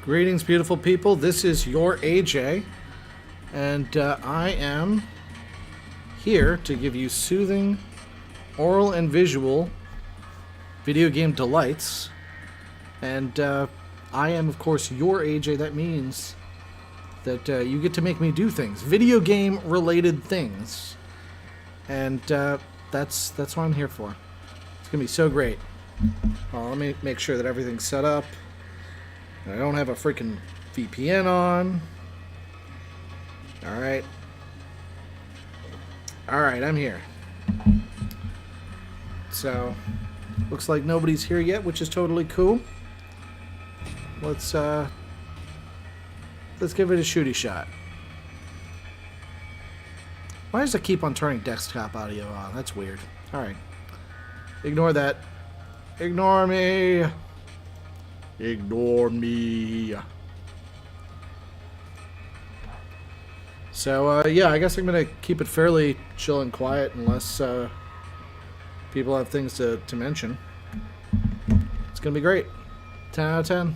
Greetings, beautiful people. This is your AJ, and I am here to give you soothing, oral and visual video game delights. And I am, of course, your AJ. That means that you get to make me do things, video game related things, and that's what I'm here for. It's gonna be so great. Let me make sure that everything's set up. I don't have a freaking VPN on. Alright. Alright, I'm here. So, looks like nobody's here yet, which is totally cool. Let's give it a shooty shot. Why does it keep on turning desktop audio on? That's weird. Alright. Ignore that. Ignore me. Ignore me. So, yeah, I guess I'm going to keep it fairly chill and quiet unless people have things to mention. It's going to be great. 10 out of 10.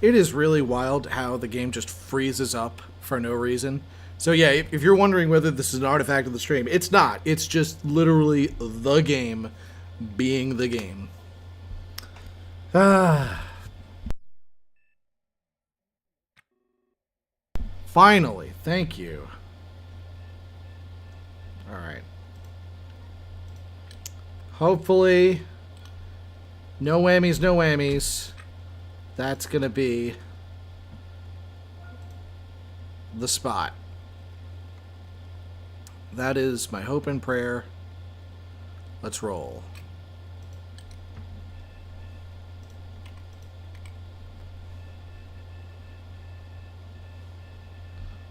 It is really wild how the game just freezes up for no reason. So yeah, if you're wondering whether this is an artifact of the stream, it's not. It's just literally the game being the game. Finally, thank you. Alright. Hopefully, no whammies, no whammies. That's gonna be the spot. That is my hope and prayer. Let's roll.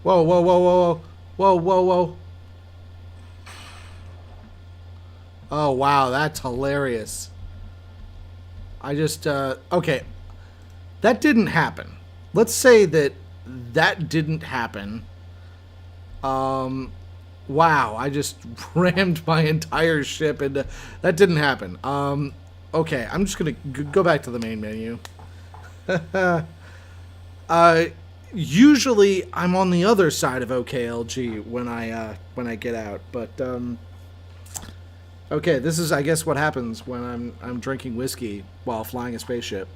Whoa, whoa, whoa, whoa, whoa, whoa, whoa. Oh, wow, that's hilarious. I just, okay. That didn't happen. Let's say that didn't happen. Wow, I just rammed my entire ship into... That didn't happen. Okay, I'm just gonna go back to the main menu. Usually I'm on the other side of OKLG when I get out, but okay, this is I guess what happens when I'm drinking whiskey while flying a spaceship.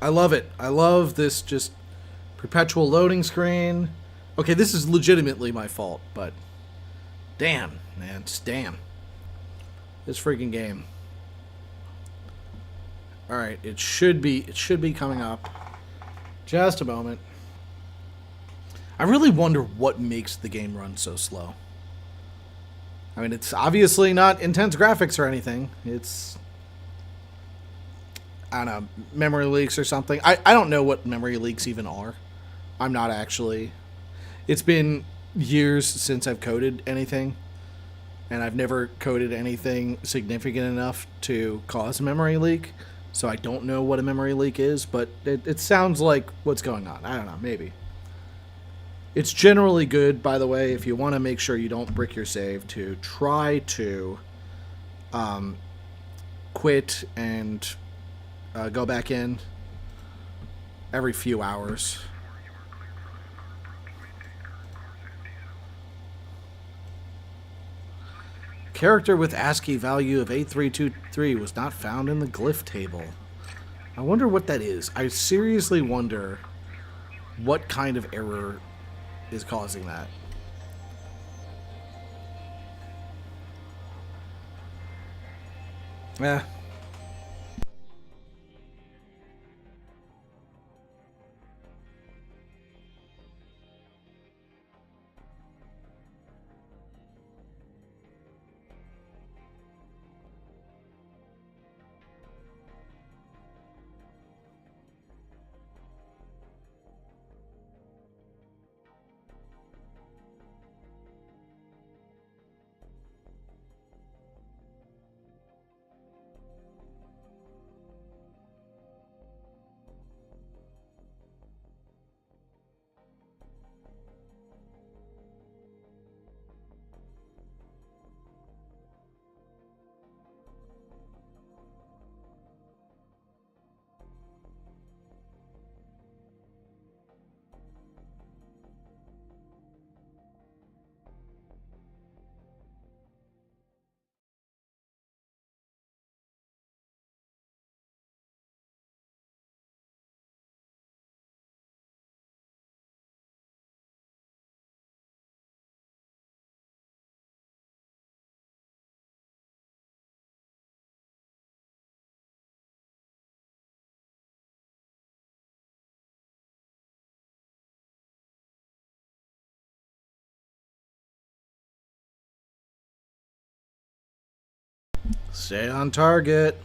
I love it. I love this just perpetual loading screen. Okay, this is legitimately my fault, but damn, man, just damn. This freaking game. All right, it should be coming up. Just a moment. I really wonder what makes the game run so slow. I mean, it's obviously not intense graphics or anything. It's, I don't know, memory leaks or something. I don't know what memory leaks even are. I'm not actually. It's been years since I've coded anything, and I've never coded anything significant enough to cause a memory leak. So I don't know what a memory leak is, but it sounds like what's going on. I don't know, maybe. It's generally good, by the way, if you want to make sure you don't brick your save, to try to quit and go back in every few hours. Character with ASCII value of 8323 was not found in the glyph table. I wonder what that is. I seriously wonder what kind of error is causing that. Eh. Stay on target.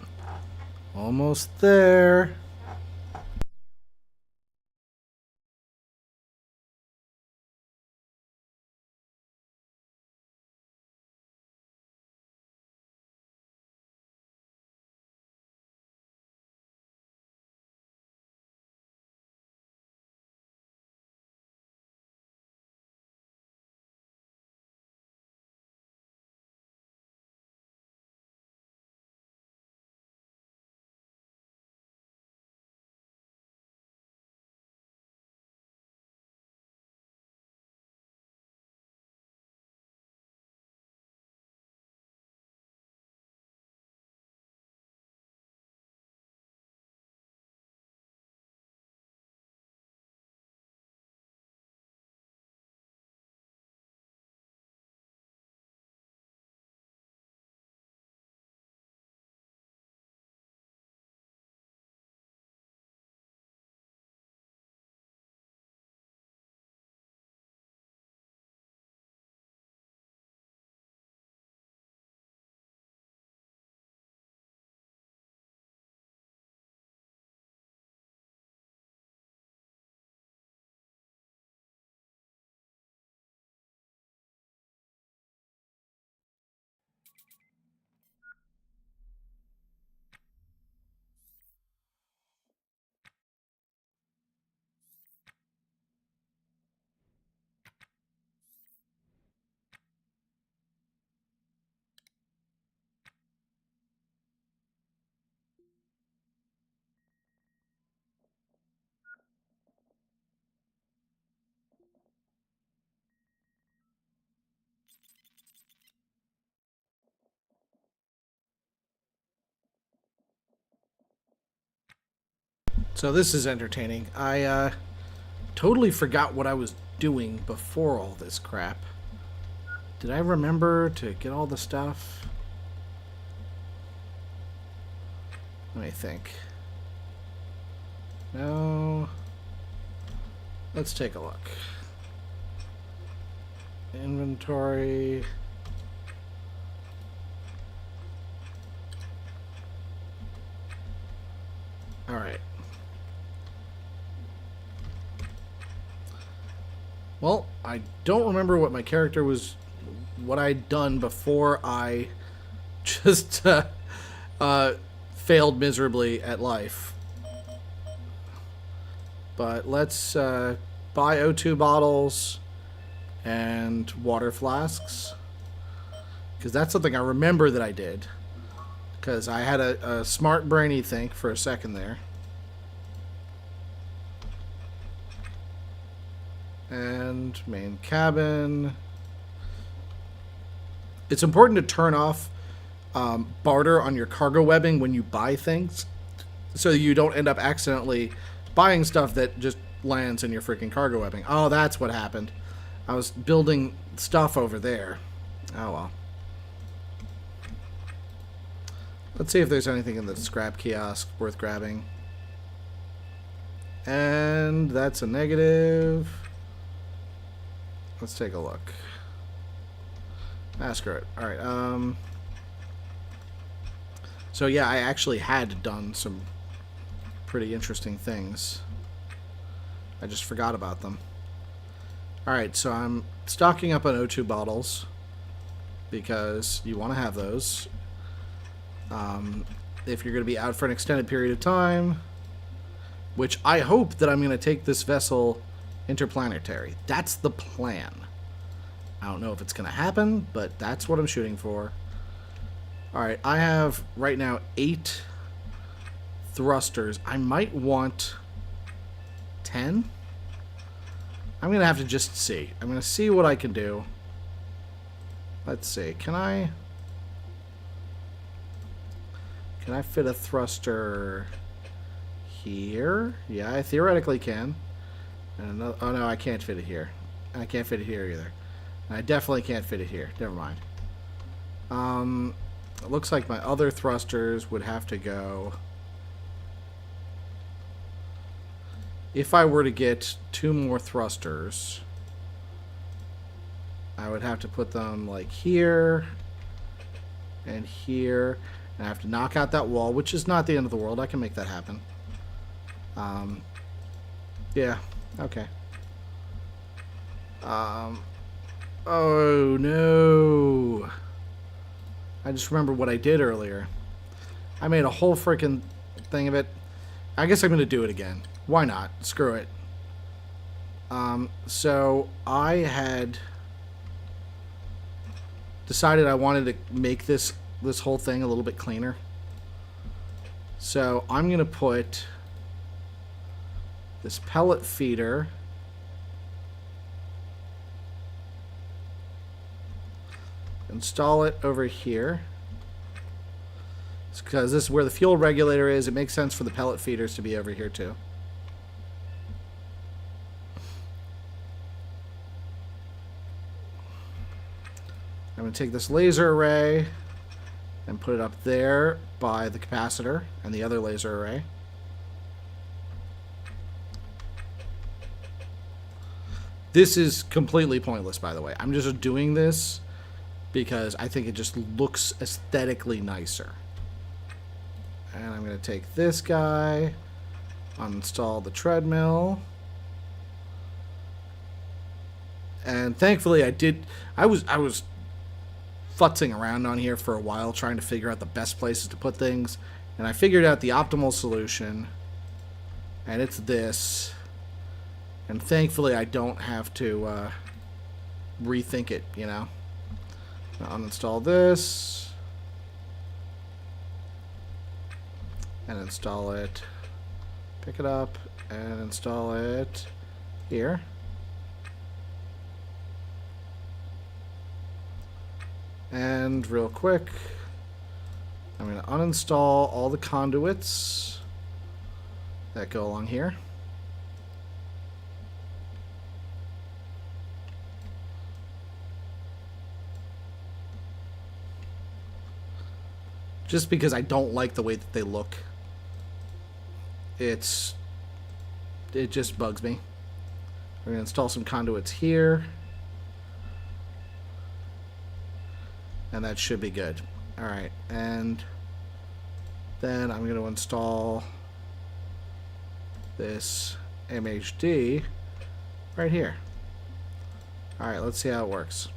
Almost there. So this is entertaining. I totally forgot what I was doing before all this crap. Did I remember to get all the stuff? Let me think. No. Let's take a look. Inventory. All right. Well, I don't remember what my character was, what I'd done before I just failed miserably at life. But let's buy O2 bottles and water flasks, because that's something I remember that I did, because I had a smart brainy think for a second there. And main cabin. It's important to turn off barter on your cargo webbing when you buy things, so you don't end up accidentally buying stuff that just lands in your freaking cargo webbing. Oh, that's what happened. I was building stuff over there. Oh well. Let's see if there's anything in the scrap kiosk worth grabbing. And that's a negative. Let's take a look. Ah, screw it. Alright, so yeah, I actually had done some pretty interesting things. I just forgot about them. Alright, so I'm stocking up on O2 bottles, because you want to have those. If you're going to be out for an extended period of time, which I hope that I'm going to take this vessel interplanetary. That's the plan. I don't know if it's going to happen, but that's what I'm shooting for. Alright, I have right now 8 thrusters. I might want 10. I'm going to have to just see. I'm going to see what I can do. Let's see. Can I fit a thruster here? Yeah, I theoretically can. And another, oh no, I can't fit it here. I can't fit it here either. I definitely can't fit it here. Never mind. It looks like my other thrusters would have to go. If I were to get 2 more thrusters, I would have to put them like here and here. And I have to knock out that wall, which is not the end of the world. I can make that happen. Yeah. Okay. Oh no. I just remembered what I did earlier. I made a whole freaking thing of it. I guess I'm going to do it again. Why not? Screw it. So I had decided I wanted to make this whole thing a little bit cleaner. So I'm going to put this pellet feeder install it over here. It's because this is where the fuel regulator is. It makes sense for the pellet feeders to be over here too. I'm going to take this laser array and put it up there by the capacitor and the other laser array. This is completely pointless, by the way. I'm just doing this because I think it just looks aesthetically nicer. And I'm going to take this guy, uninstall the treadmill. And thankfully I was futzing around on here for a while trying to figure out the best places to put things, and I figured out the optimal solution, and it's this. And thankfully I don't have to rethink it, you know. I'll uninstall this and install it, pick it up and install it here. And real quick, I'm going to uninstall all the conduits that go along here. Just because I don't like the way that they look. It just bugs me. We're going to install some conduits here. And that should be good. Alright, and then I'm going to install this MHD right here. Alright, let's see how it works.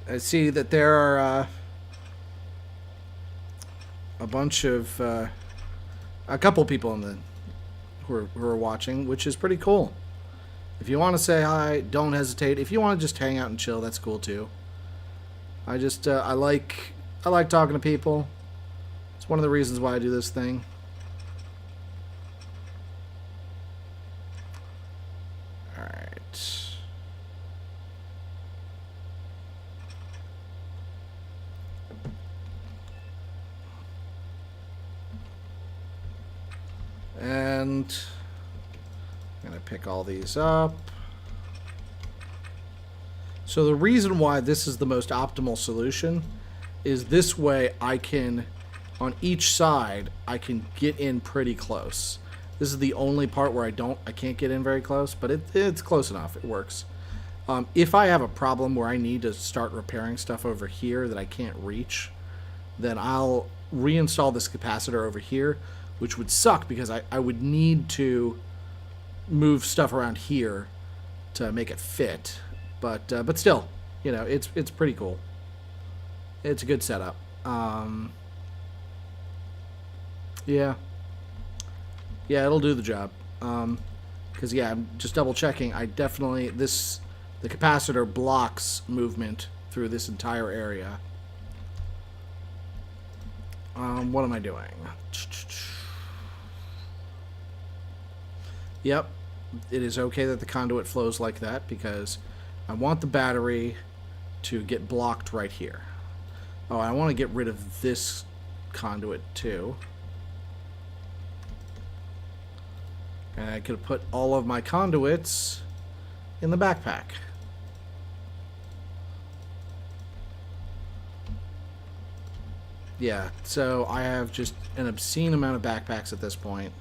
I see that there are a bunch of a couple people in the who are watching, which is pretty cool. If you want to say hi, don't hesitate. If you want to just hang out and chill, that's cool too. I just I like talking to people. It's one of the reasons why I do this thing. All right. And I'm going to pick all these up. So the reason why this is the most optimal solution is this way I can, on each side, I can get in pretty close. This is the only part where I can't get in very close, but it's close enough. It works. If I have a problem where I need to start repairing stuff over here that I can't reach, then I'll reinstall this capacitor over here, which would suck because I would need to move stuff around here to make it fit. But still, you know, it's pretty cool. It's a good setup. Yeah, it'll do the job. Because yeah, I'm just double checking. I definitely the capacitor blocks movement through this entire area. What am I doing? Yep, it is okay that the conduit flows like that because I want the battery to get blocked right here. Oh, I want to get rid of this conduit too. And I could put all of my conduits in the backpack. Yeah, so I have just an obscene amount of backpacks at this point.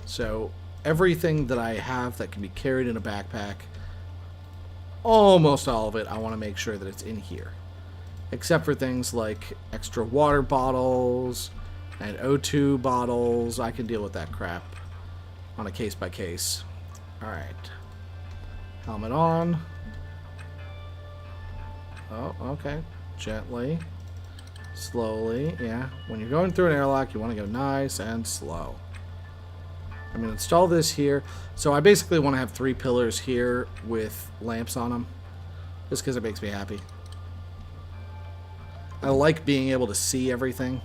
So everything that I have that can be carried in a backpack, almost all of it, I want to make sure that it's in here. Except for things like extra water bottles and O2 bottles. I can deal with that crap on a case by case. Alright. Helmet on. Oh, okay. Gently. Slowly. Yeah. When you're going through an airlock, you want to go nice and slow. I'm going to install this here. So I basically want to have 3 pillars here with lamps on them. Just because it makes me happy. I like being able to see everything.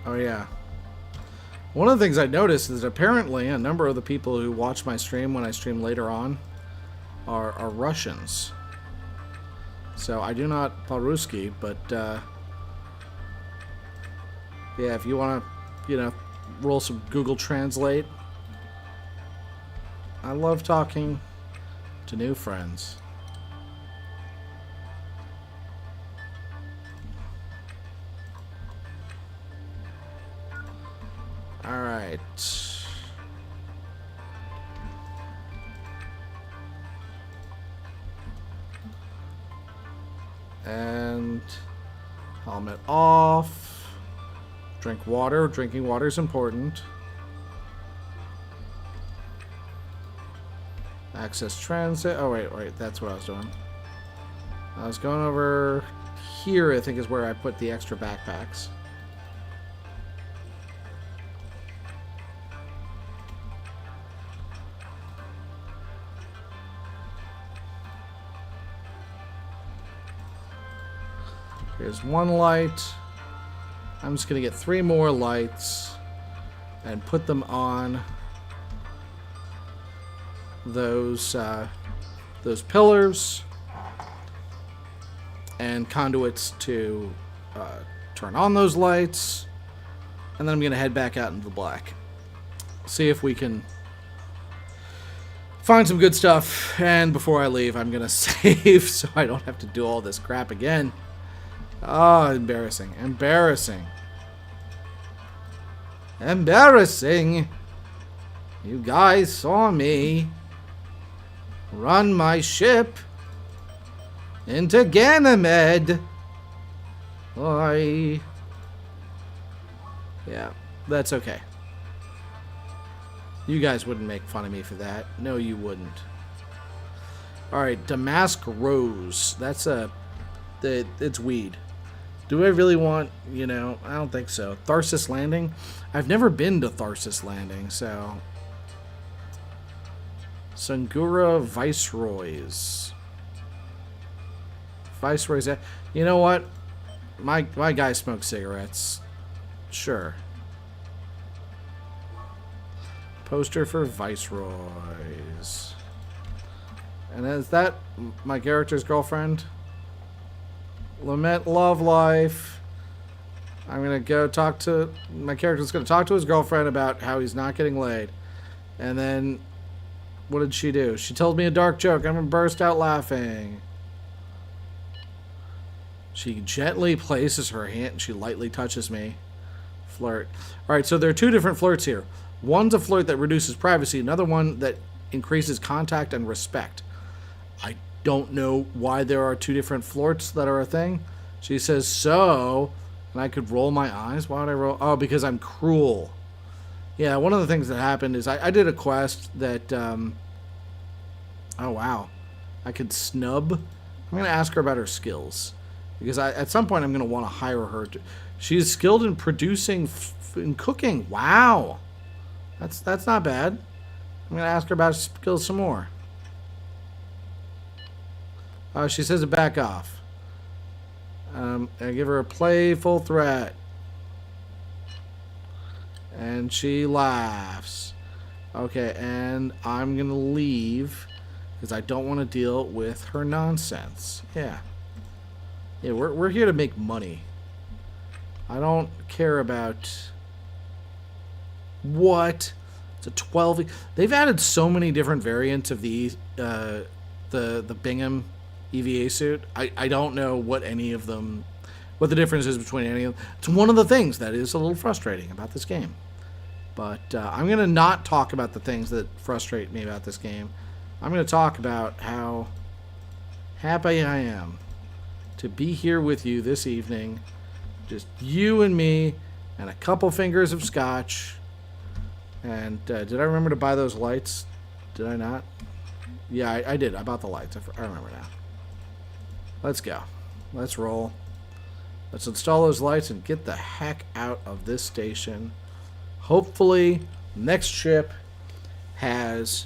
Oh yeah. One of the things I noticed is that apparently a number of the people who watch my stream when I stream later on are Russians. So I do not po-Ruski, but yeah, if you want to, you know, roll some Google Translate. I love talking to new friends. Alright. And helmet off. Drink water. Drinking water is important. Access transit. Oh, wait. That's what I was doing. I was going over here, I think, is where I put the extra backpacks. Here's one light. I'm just going to get 3 more lights and put them on those pillars and conduits to turn on those lights. And then I'm going to head back out into the black. See if we can find some good stuff. And before I leave, I'm going to save so I don't have to do all this crap again. Oh, embarrassing. Embarrassing. Embarrassing. You guys saw me run my ship into Ganymede. Yeah, that's okay. You guys wouldn't make fun of me for that. No, you wouldn't. Alright, Damask Rose. That's it's weed. Do I really want, you know, I don't think so. Tharsis Landing? I've never been to Tharsis Landing, so. Sangura Viceroys. Viceroys. You know what? My guy smokes cigarettes. Sure. Poster for Viceroys. And is that my character's girlfriend? Lament Love Life. I'm going to go talk to... My character's going to talk to his girlfriend about how he's not getting laid. And then... What did she do? She told me a dark joke. I'm going to burst out laughing. She gently places her hand and she lightly touches me. Flirt. Alright, so there are 2 different flirts here. One's a flirt that reduces privacy. Another one that increases contact and respect. I don't know why there are 2 different flirts that are a thing. She says, so, and I could roll my eyes. Why would I roll? Oh, because I'm cruel. Yeah, one of the things that happened is I did a quest that, oh wow, I could snub. I'm going to ask her about her skills. Because at some point I'm going to want to hire her. She's skilled in producing, in cooking. Wow. That's not bad. I'm going to ask her about her skills some more. She says to back off. I give her a playful threat. And she laughs. Okay, and I'm going to leave because I don't want to deal with her nonsense. Yeah. Yeah, we're here to make money. I don't care about... What? It's a 12... They've added so many different variants of the Bingham EVA suit. I don't know what any of them... What the difference is between any of them. It's one of the things that is a little frustrating about this game. But I'm going to not talk about the things that frustrate me about this game. I'm going to talk about how happy I am to be here with you this evening. Just you and me and a couple fingers of scotch. And did I remember to buy those lights? Did I not? Yeah, I did. I bought the lights. I remember now. Let's go. Let's roll. Let's install those lights and get the heck out of this station. Hopefully, next ship has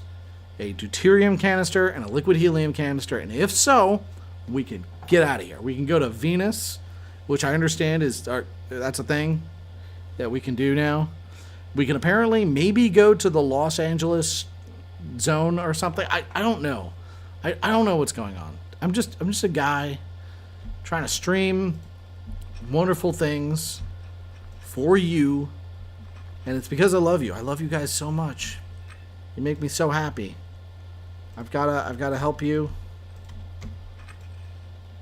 a deuterium canister and a liquid helium canister. And if so, we can get out of here. We can go to Venus, which I understand is that's a thing that we can do now. We can apparently maybe go to the Los Angeles zone or something. I don't know. I don't know what's going on. I'm just a guy trying to stream wonderful things for you, and it's because I love you. I love you guys so much. You make me so happy. I've gotta help you.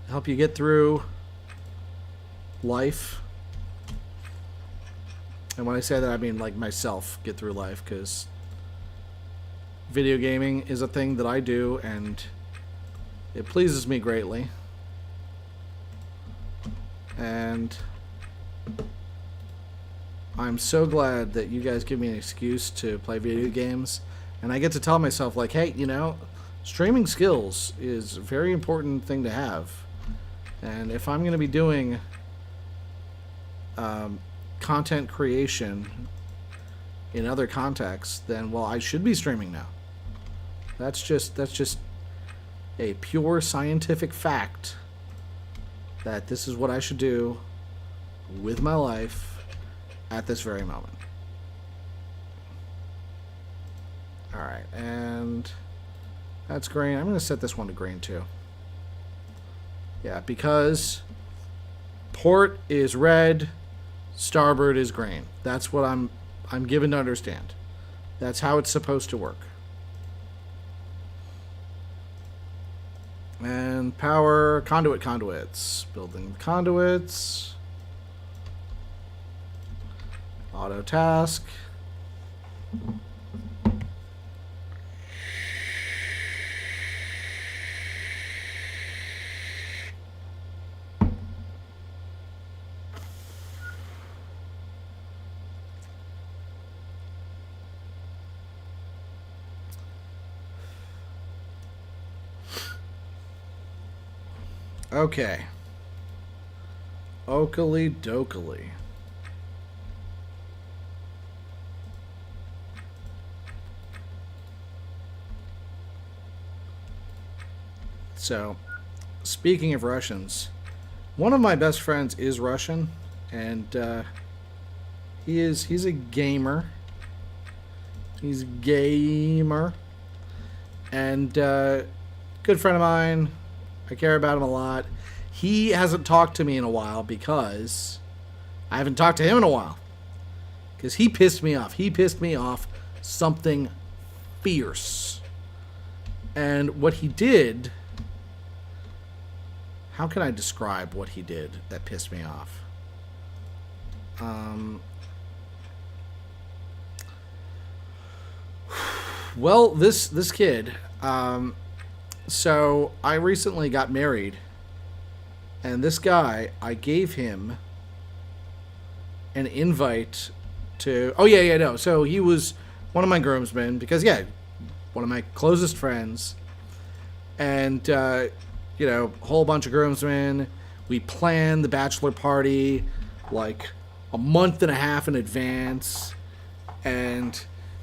Help you get through life. And when I say that, I mean like myself get through life, because video gaming is a thing that I do and it pleases me greatly. And I'm so glad that you guys give me an excuse to play video games, and I get to tell myself, like, hey, you know, streaming skills is a very important thing to have. And if I'm going to be doing content creation in other contexts, then, well, I should be streaming now. That's just a pure scientific fact that this is what I should do with my life at this very moment. Alright, and that's green. I'm going to set this one to green too. Yeah, because port is red, starboard is green. That's what I'm given to understand. That's how it's supposed to work. And power, conduits. Building conduits. Auto task. Okay. Oakley dokley. So, speaking of Russians, one of my best friends is Russian, and he's a gamer. He's a gamer, and good friend of mine. I care about him a lot. He hasn't talked to me in a while because I haven't talked to him in a while. Because he pissed me off. He pissed me off something fierce. And what he did... How can I describe what he did that pissed me off? Well, this kid... So, I recently got married, and this guy, I gave him an invite to... Oh, yeah, no. So, he was one of my groomsmen, because, yeah, one of my closest friends, and, you know, a whole bunch of groomsmen. We planned the bachelor party, like, a month and a half in advance, and,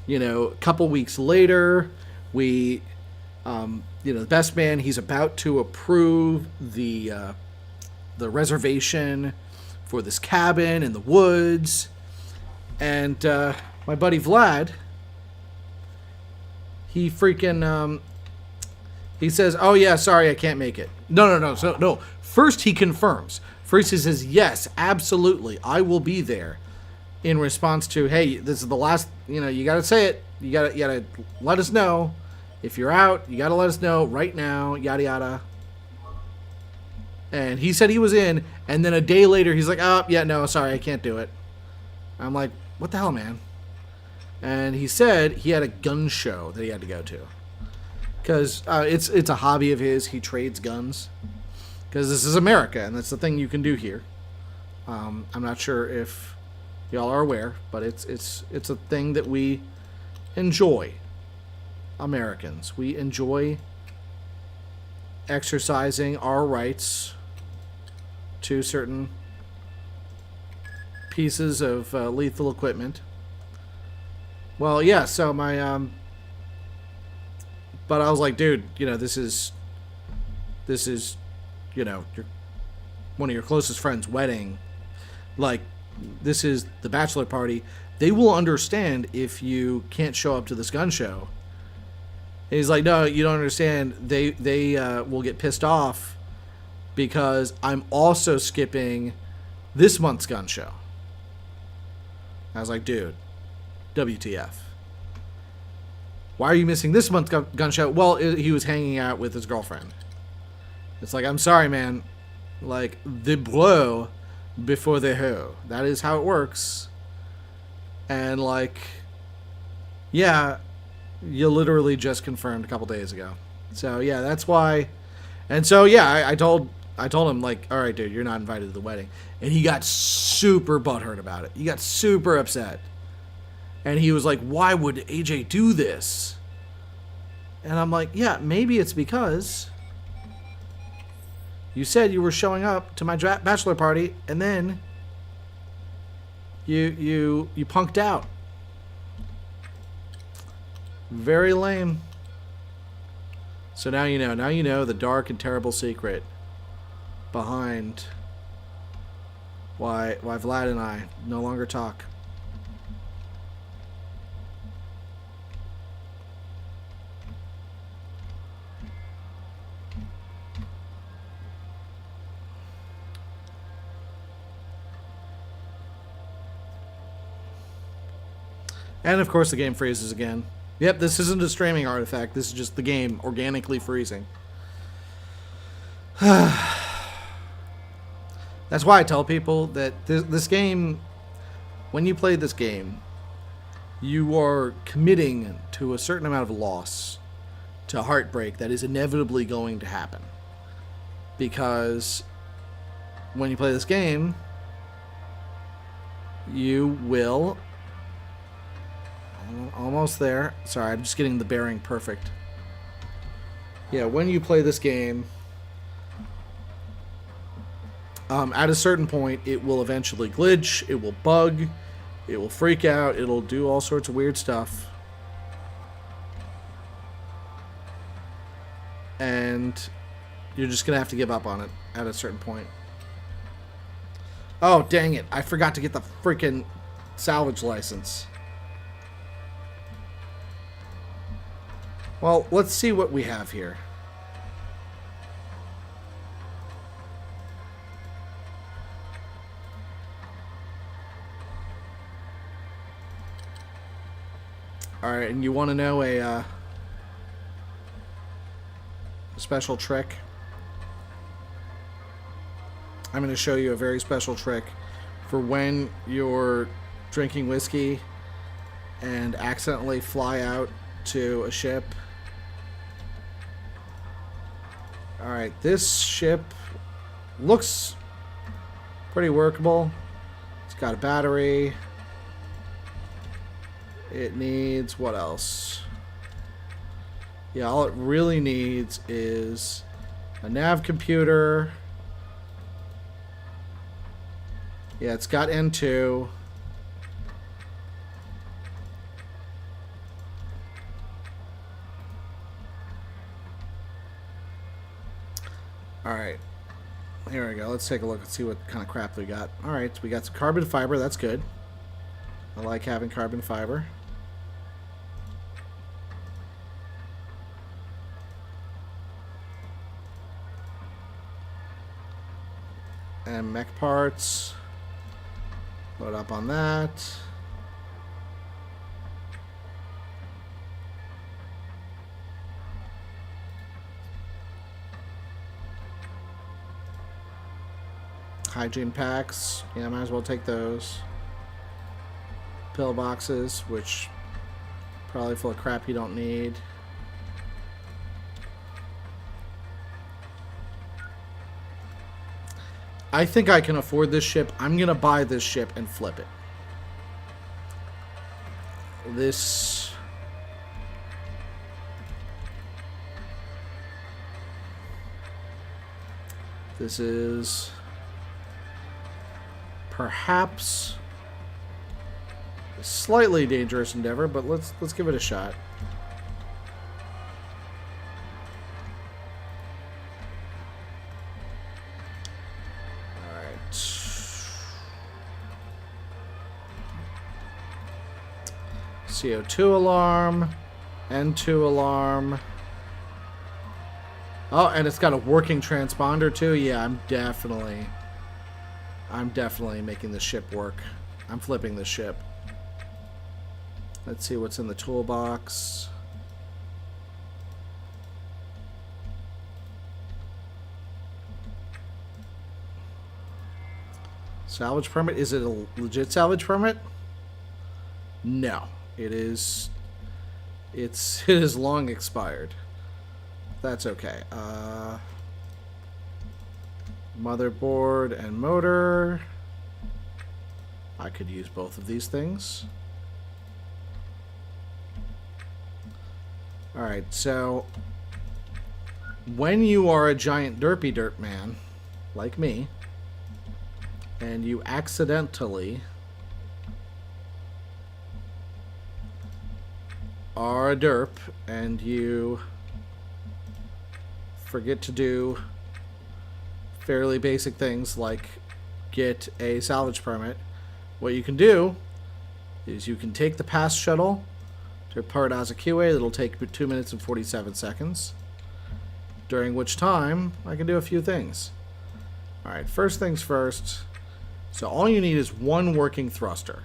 you know, a couple weeks later, we... you know, the best man, he's about to approve the reservation for this cabin in the woods. And my buddy Vlad, he freaking, he says, oh yeah, sorry, I can't make it. No. First he confirms. First he says, yes, absolutely, I will be there. In response to, hey, this is the last, you know, you got to say it. You got to let us know. If you're out, you gotta let us know right now, yada yada. And he said he was in, and then a day later, he's like, oh, yeah, no, sorry, I can't do it. I'm like, what the hell, man? And he said he had a gun show that he had to go to. Because it's a hobby of his, he trades guns. Because this is America, and that's the thing you can do here. I'm not sure if y'all are aware, but it's a thing that we enjoy. Americans. We enjoy exercising our rights to certain pieces of lethal equipment. Well, yeah, so my... But I was like, dude, you know, this is, you know, one of your closest friends' wedding. Like, this is the bachelor party. They will understand if you can't show up to this gun show. And he's like, no, you don't understand. They will get pissed off because I'm also skipping this month's gun show. I was like, dude, WTF. Why are you missing this month's gun show? Well, he was hanging out with his girlfriend. It's like, I'm sorry, man. Like, the blow before the hoe. That is how it works. And, like, yeah... You literally just confirmed a couple days ago. So, yeah, that's why. And so, yeah, I told him, like, all right, dude, you're not invited to the wedding. And he got super butthurt about it. He got super upset. And he was like, why would AJ do this? And I'm like, yeah, maybe it's because You said you were showing up to my bachelor party, and then you punked out. Very lame. So now you know. Now you know the dark and terrible secret behind why Vlad and I no longer talk. And of course the game freezes again. Yep, this isn't a streaming artifact. This is just the game organically freezing. That's why I tell people that this game, when you play this game, you are committing to a certain amount of loss, to heartbreak that is inevitably going to happen. Because when you play this game, you will... Almost there. Sorry, I'm just getting the bearing perfect. Yeah, when you play this game, at a certain point, it will eventually glitch, it will bug, it will freak out, it'll do all sorts of weird stuff. And you're just going to have to give up on it at a certain point. Oh, dang it. I forgot to get the freaking salvage license. Well, let's see what we have here. Alright, and you want to know a special trick? I'm going to show you a very special trick for when you're drinking whiskey and accidentally fly out to a ship. Alright, this ship looks pretty workable. It's got a battery. It needs what else? Yeah, all it really needs is a nav computer. Yeah, it's got N2. Alright, here we go. Let's take a look and see what kind of crap we got. Alright, we got some carbon fiber. That's good. I like having carbon fiber. And mech parts. Load up on that. Hygiene packs. Yeah, might as well take those. Pillboxes, which probably full of crap you don't need. I think I can afford this ship. I'm gonna buy this ship and flip it. This... This is... perhaps a slightly dangerous endeavor, but let's give it a shot. All right. CO2 alarm, N2 alarm. Oh, and it's got a working transponder too. Yeah, I'm definitely making this ship work. I'm flipping this ship. Let's see what's in the toolbox. Salvage permit? Is it a legit salvage permit? No. It is... it is long expired. That's okay. Motherboard and motor. I could use both of these things. Alright, so when you are a giant derpy dirt man, like me, and you accidentally are a derp and you forget to do fairly basic things like get a salvage permit, what you can do is you can take the pass shuttle to Paradise QA. That'll take 2 minutes and 47 seconds, during which time I can do a few things. Alright, first things first. So all you need is one working thruster.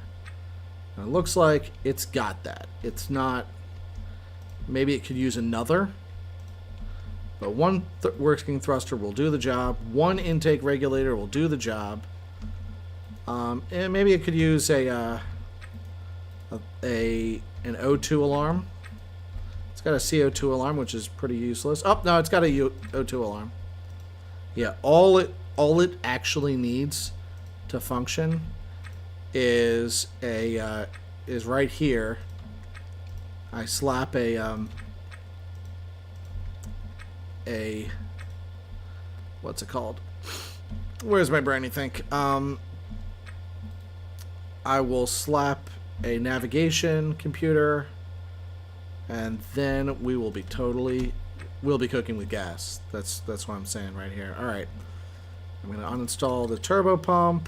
And it looks like it's got that. It's not... Maybe it could use another. But one working thruster will do the job. One intake regulator will do the job. And maybe it could use an O2 alarm. It's got a CO2 alarm, which is pretty useless. Oh, no, it's got a O2 alarm. Yeah, all it actually needs to function is is right here. I slap a what's it called? Where's my brainy think? I will slap a navigation computer, and then we will be we'll be cooking with gas. That's what I'm saying right here. All right, I'm going to uninstall the turbo pump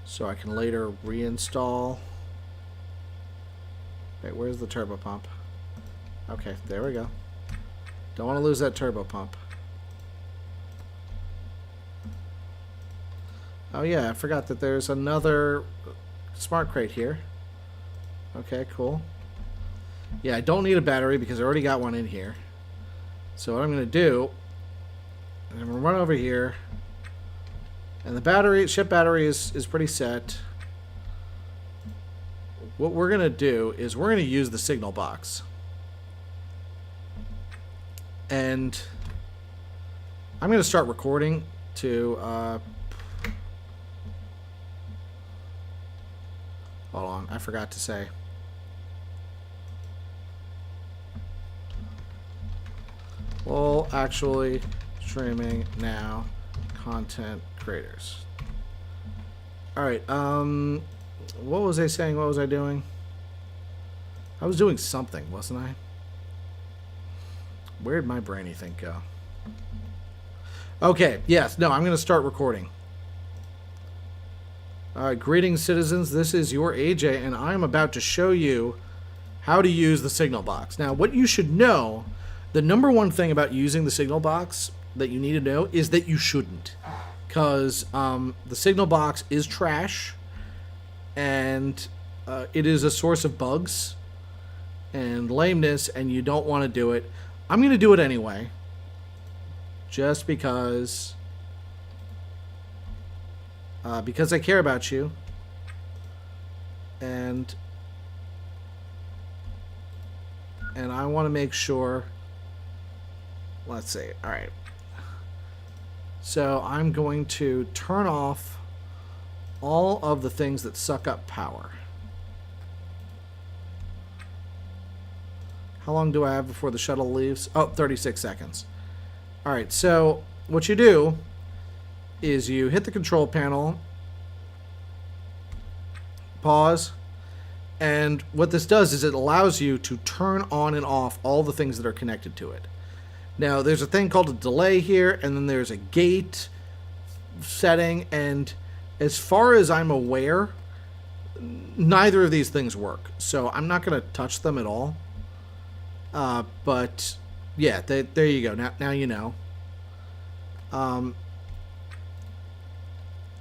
so I can later reinstall. Wait, where's the turbo pump? Okay, there we go. Don't want to lose that turbo pump. Oh yeah, I forgot that there's another smart crate here. Okay, cool. Yeah, I don't need a battery because I already got one in here. So what I'm going to do, I'm going to run over here. And the ship battery is pretty set. What we're going to do is we're going to use the signal box. And I'm going to start recording to... hold on, I forgot to say. Well, actually, streaming now, content creators. Alright, what was I saying? What was I doing? I was doing something, wasn't I? Where'd my brainy thing go? Okay, yes, no, I'm going to start recording. Greetings, citizens. This is your AJ, and I'm about to show you how to use the signal box. Now, what you should know, the number one thing about using the signal box that you need to know is that you shouldn't. Because the signal box is trash, and it is a source of bugs and lameness, and you don't want to do it. I'm going to do it anyway, just because I care about you, and I want to make sure. Let's see. All right. So I'm going to turn off all of the things that suck up power. How long do I have before the shuttle leaves? Oh, 36 seconds. All right, so what you do is you hit the control panel, pause, and what this does is it allows you to turn on and off all the things that are connected to it. Now, there's a thing called a delay here, and then there's a gate setting, and as far as I'm aware, neither of these things work. So I'm not going to touch them at all. But yeah, there you go. Now you know.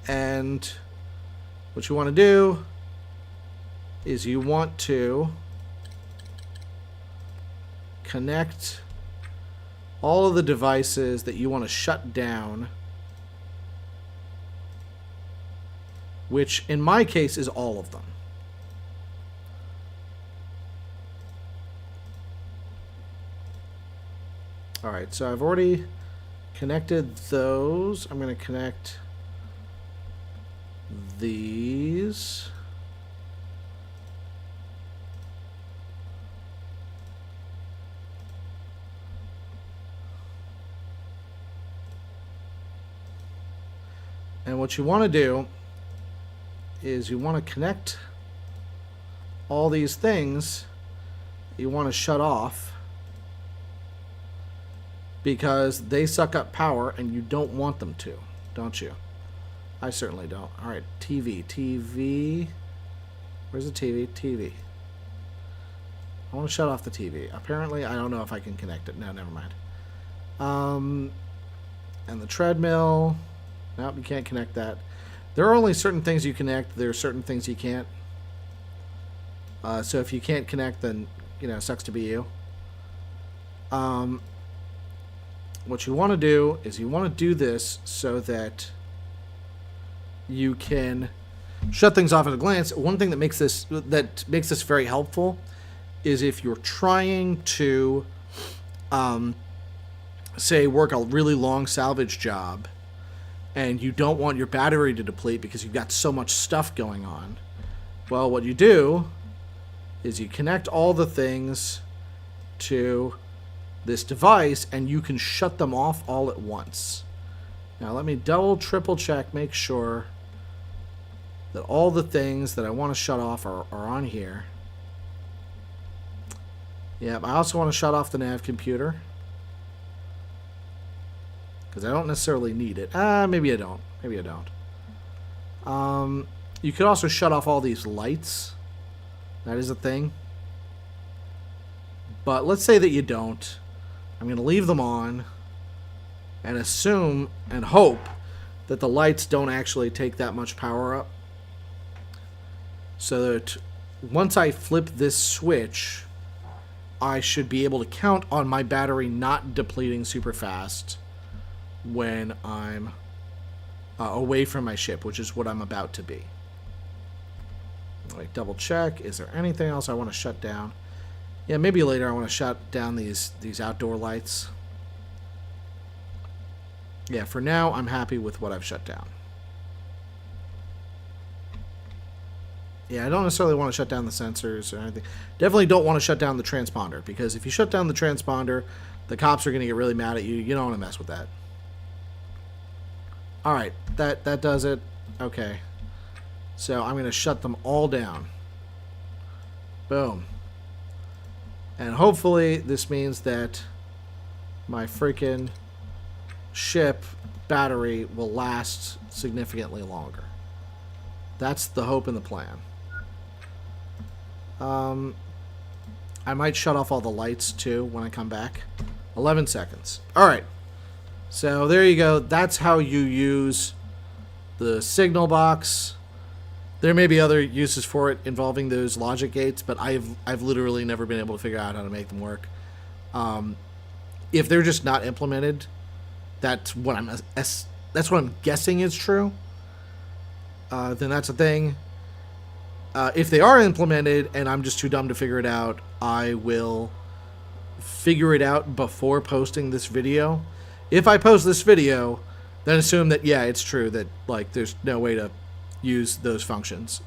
And what you want to do is you want to connect all of the devices that you want to shut down, which in my case is all of them. Alright, so I've already connected those. I'm going to connect these. And what you want to do is you want to connect all these things you want to shut off because they suck up power and you don't want them to, don't you? I certainly don't. All right, TV. Where's the TV? TV. I want to shut off the TV. Apparently, I don't know if I can connect it. No, never mind. And the treadmill. Nope, you can't connect that. There are only certain things you connect. There are certain things you can't. So if you can't connect, then, you know, sucks to be you. What you want to do is you want to do this so that you can shut things off at a glance. One thing that makes this very helpful is if you're trying to, say, work a really long salvage job, and you don't want your battery to deplete because you've got so much stuff going on. Well, what you do is you connect all the things to this device, and you can shut them off all at once. Now, let me double, triple check, make sure that all the things that I want to shut off are on here. Yep, I also want to shut off the nav computer, because I don't necessarily need it. Maybe I don't. Maybe I don't. You could also shut off all these lights. That is a thing. But let's say that you don't. I'm going to leave them on and assume and hope that the lights don't actually take that much power up. So that once I flip this switch, I should be able to count on my battery not depleting super fast when I'm away from my ship, which is what I'm about to be. Like, double check. Is there anything else I want to shut down? Yeah, maybe later I want to shut down these outdoor lights. Yeah, for now I'm happy with what I've shut down. Yeah, I don't necessarily want to shut down the sensors or anything. Definitely don't want to shut down the transponder, because if you shut down the transponder, the cops are going to get really mad at you. You don't want to mess with that. Alright, that does it. Okay. So I'm going to shut them all down. Boom. And hopefully this means that my freaking ship battery will last significantly longer. That's the hope and the plan. I might shut off all the lights too when I come back. 11 seconds. Alright. So there you go. That's how you use the signal box. There may be other uses for it involving those logic gates, but I've literally never been able to figure out how to make them work. If they're just not implemented, that's what I'm guessing is true. Then that's a thing. If they are implemented and I'm just too dumb to figure it out, I will figure it out before posting this video. If I post this video, then assume that, yeah, it's true that, like, there's no way to use those functions.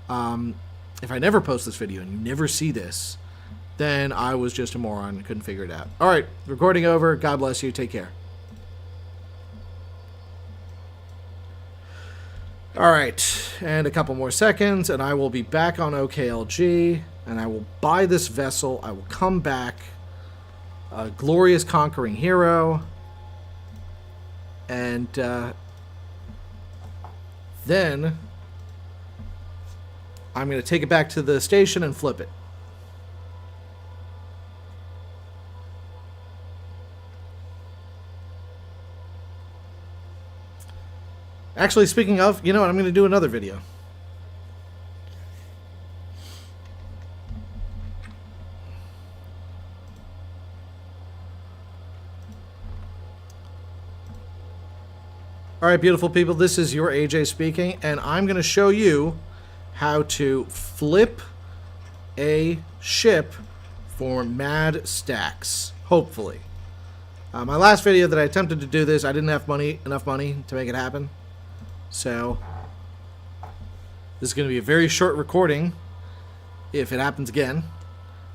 If I never post this video and you never see this, then I was just a moron and couldn't figure it out. Alright, recording over. God bless you. Take care. Alright, and a couple more seconds, and I will be back on OKLG, and I will buy this vessel. I will come back, a glorious conquering hero, and then I'm going to take it back to the station and flip it. Actually, speaking of, you know what? I'm going to do another video. Alright, beautiful people, this is your AJ speaking, and I'm going to show you how to flip a ship for mad stacks, hopefully. My last video that I attempted to do this, I didn't have enough money to make it happen. So, this is going to be a very short recording, if it happens again.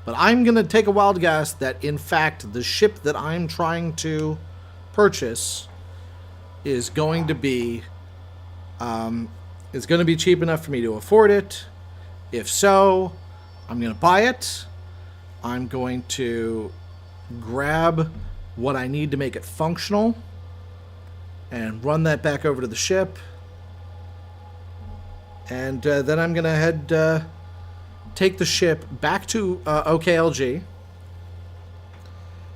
But I'm going to take a wild guess that, in fact, the ship that I'm trying to purchase is going to be is going to be cheap enough for me to afford it. If so, I'm going to buy it. I'm going to grab what I need to make it functional and run that back over to the ship. And then I'm going to head take the ship back to OKLG.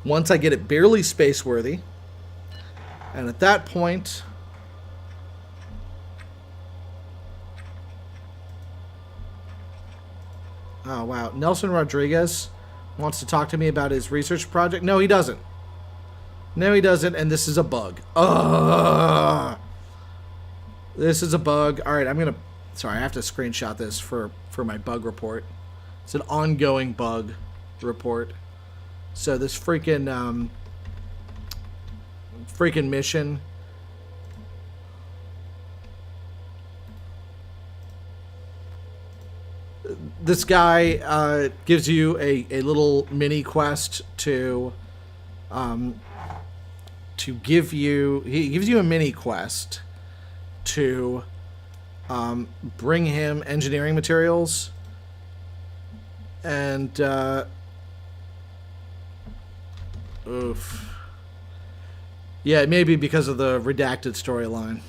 Once I get it barely space-worthy. And at that point... Oh, wow. Nelson Rodriguez wants to talk to me about his research project. No, he doesn't. No, he doesn't, and this is a bug. Ugh. This is a bug. All right, I'm going to... Sorry, I have to screenshot this for my bug report. It's an ongoing bug report. So this freaking mission... This guy gives you a little mini quest to give you... He gives you a mini quest to bring him engineering materials. And... oof. Yeah, it may be because of the redacted storyline.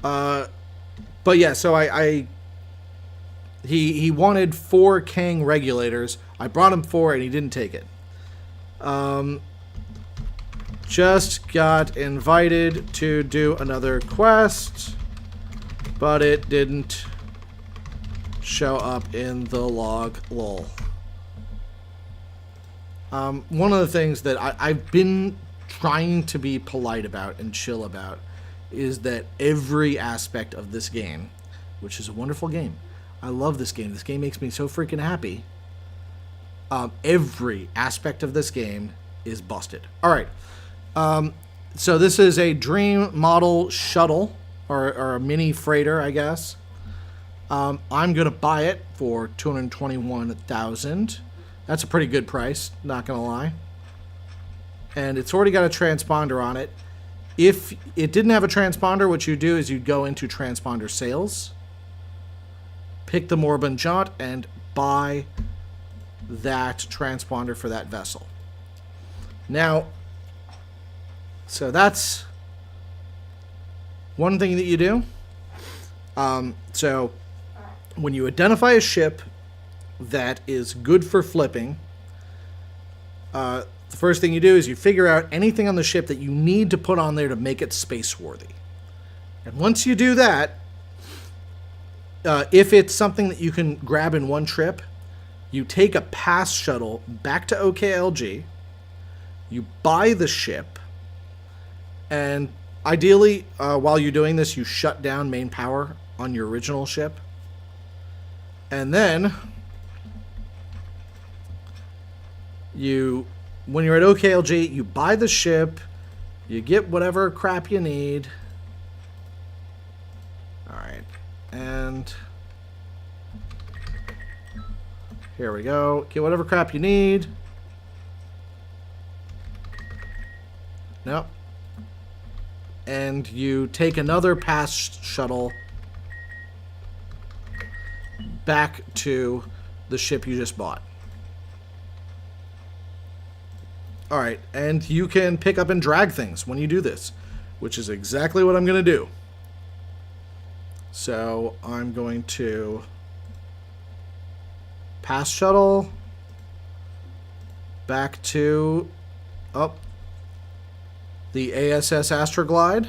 But yeah, so He wanted 4 Kang regulators. I brought him 4 and he didn't take it. Just got invited to do another quest, but it didn't show up in the log. Lol. One of the things that I've been trying to be polite about and chill about is that every aspect of this game, which is a wonderful game, I love this game. This game makes me so freaking happy. Every aspect of this game is busted. All right. So this is a Dream model shuttle, or a mini freighter, I guess. I'm going to buy it for $221,000. That's a pretty good price, not going to lie. And it's already got a transponder on it. If it didn't have a transponder, what you do is you go into transponder sales, pick the Morban Jaunt, and buy that transponder for that vessel. Now, so that's one thing that you do. So when you identify a ship that is good for flipping, the first thing you do is you figure out anything on the ship that you need to put on there to make it space-worthy. And once you do that, if it's something that you can grab in one trip, you take a pass shuttle back to OKLG, you buy the ship, and ideally, while you're doing this, you shut down main power on your original ship. And then, when you're at OKLG, you buy the ship, you get whatever crap you need. Alright, and here we go. Get whatever crap you need. Nope. And you take another pass shuttle back to the ship you just bought. Alright, and you can pick up and drag things when you do this, which is exactly what I'm going to do. So I'm going to pass shuttle back to the A.S.S. Astroglide.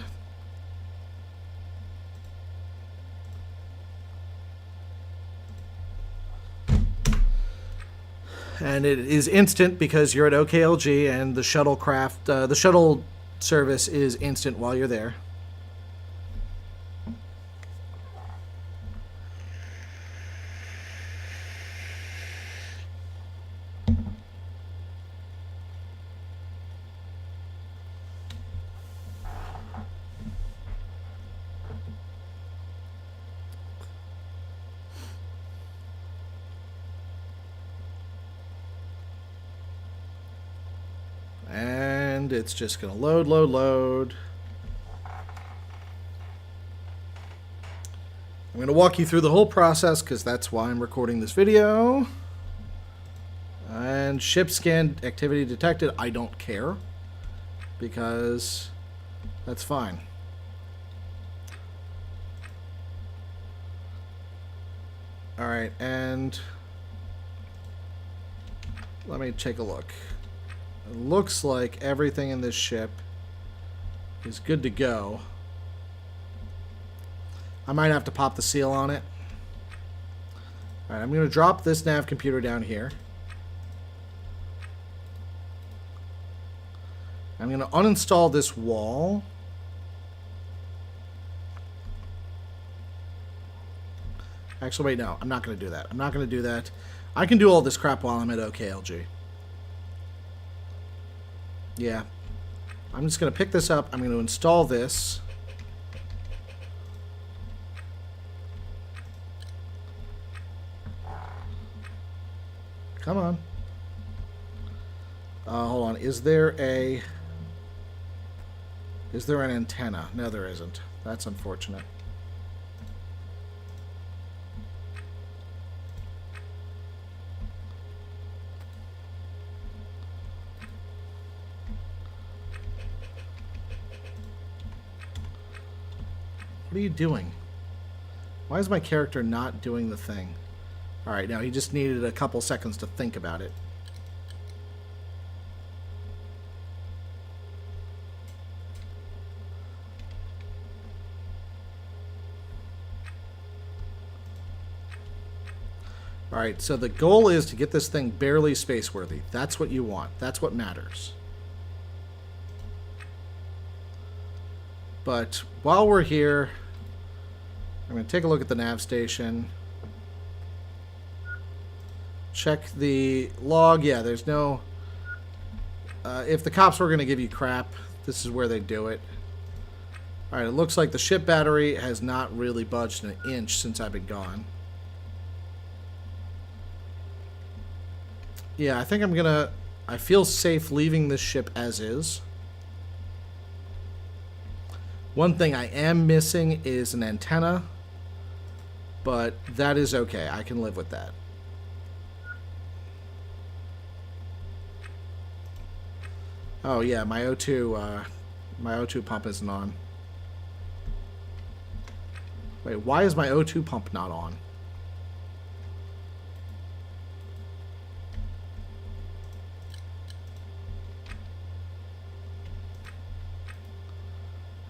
And it is instant because you're at OKLG and the shuttlecraft, the shuttle service is instant while you're there. And it's just going to load. I'm going to walk you through the whole process because that's why I'm recording this video. And ship scan activity detected. I don't care because that's fine. Alright, and let me take a look. It looks like everything in this ship is good to go. I might have to pop the seal on it. Alright, I'm going to drop this nav computer down here. I'm going to uninstall this wall. Actually, wait, no. I'm not going to do that. I'm not going to do that. I can do all this crap while I'm at OKLG. Yeah. I'm just going to pick this up. I'm going to install this. Come on. Hold on. Is there an antenna? No, there isn't. That's unfortunate. What are you doing? Why is my character not doing the thing? Alright, now he just needed a couple seconds to think about it. Alright, so the goal is to get this thing barely space-worthy. That's what you want. That's what matters. But while we're here, I'm going to take a look at the nav station. Check the log. Yeah, there's no... if the cops were going to give you crap, this is where they do it. Alright, it looks like the ship battery has not really budged an inch since I've been gone. Yeah, I think I'm gonna... I feel safe leaving this ship as is. One thing I am missing is an antenna, but that is okay. I can live with that. Oh yeah, my O2 pump isn't on. Wait, why is my O2 pump not on?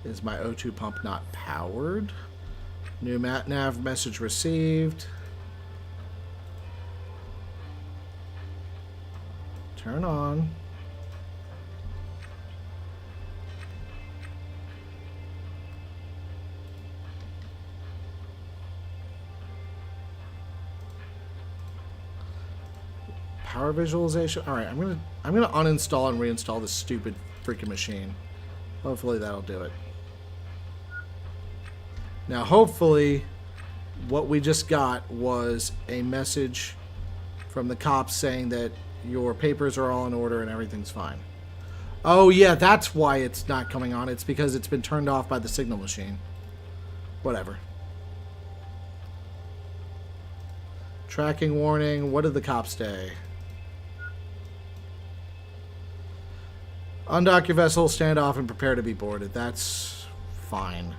Is my O2 pump not powered? New nav message received. Turn on. Power visualization. All right, I'm gonna uninstall and reinstall this stupid freaking machine. Hopefully that'll do it. Now, hopefully, what we just got was a message from the cops saying that your papers are all in order and everything's fine. Oh, yeah, that's why it's not coming on. It's because it's been turned off by the signal machine. Whatever. Tracking warning. What did the cops say? Undock your vessel, stand off, and prepare to be boarded. That's fine.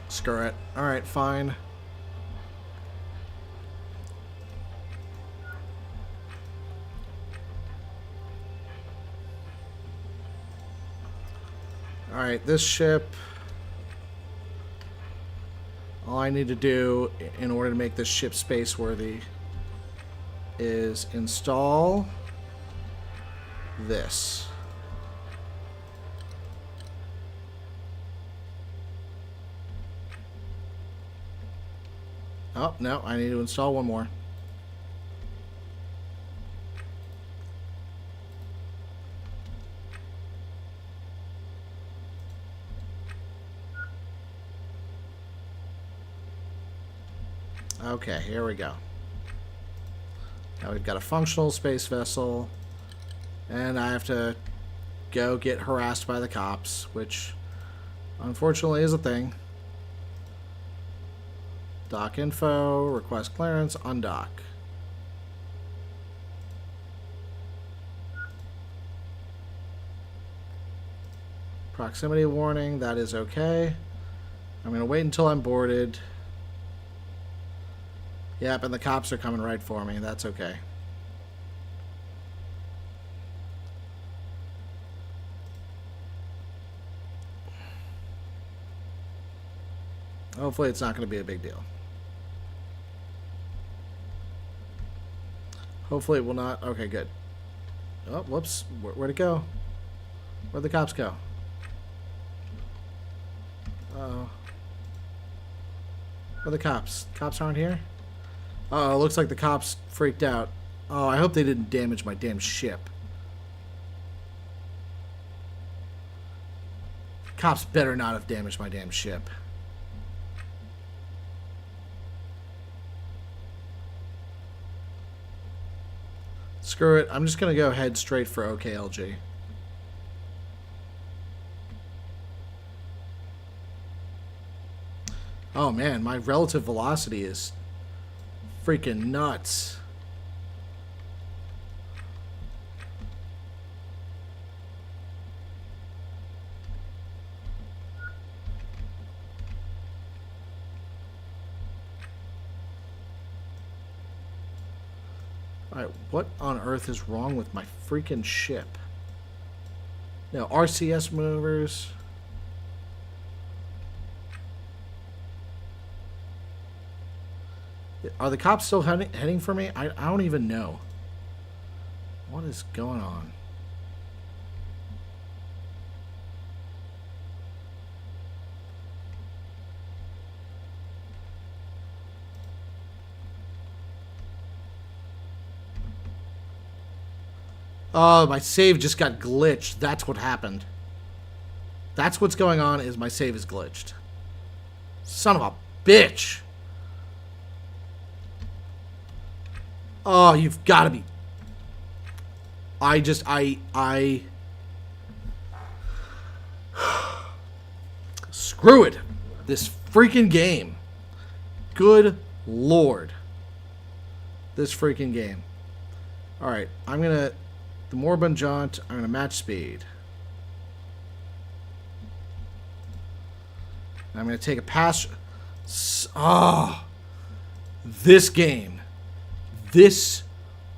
Screw it. Alright, fine. Alright, this ship... all I need to do in order to make this ship space-worthy is install this. Oh, no, I need to install one more. Okay, here we go. Now we've got a functional space vessel, and I have to go get harassed by the cops, which unfortunately is a thing. Dock info, request clearance, undock. Proximity warning, that is okay. I'm going to wait until I'm boarded. Yep, and the cops are coming right for me. That's okay. Hopefully it's not going to be a big deal. Hopefully it will not. Okay, good. Oh, whoops. Where'd it go? Where'd the cops go? Uh-oh. Where are the cops? Cops aren't here? Uh-oh, looks like the cops freaked out. Oh, I hope they didn't damage my damn ship. Cops better not have damaged my damn ship. Screw it. I'm just going to go head straight for OKLG. Oh man, my relative velocity is freaking nuts. Alright, what on earth is wrong with my freaking ship? Now, RCS maneuvers. Are the cops still heading for me? I don't even know. What is going on? Oh, my save just got glitched. That's what happened. That's what's going on, is my save is glitched. Son of a bitch. Oh, you've got to be... Screw it. This freaking game. Good lord. This freaking game. Alright, I'm going to... The Moribund Jaunt, I'm going to match speed. I'm going to take a pass... Oh! This game. This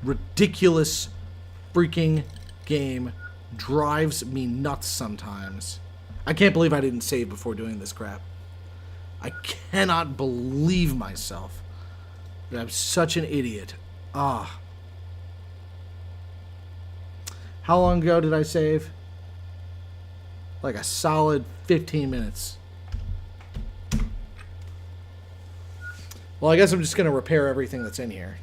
ridiculous freaking game drives me nuts sometimes. I can't believe I didn't save before doing this crap. I cannot believe myself that I'm such an idiot. Ah. How long ago did I save? Like a solid 15 minutes. Well, I guess I'm just going to repair everything that's in here.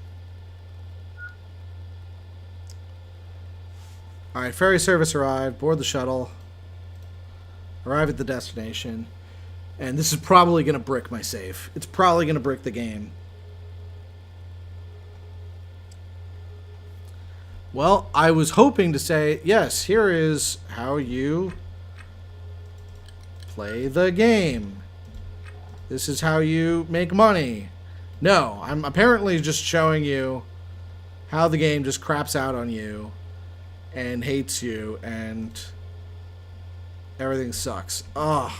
Alright, ferry service arrived. Board the shuttle. Arrive at the destination. And this is probably going to brick my save. It's probably going to brick the game. Well, I was hoping to say, yes, here is how you play the game. This is how you make money. No, I'm apparently just showing you how the game just craps out on you and hates you and everything sucks. Oh,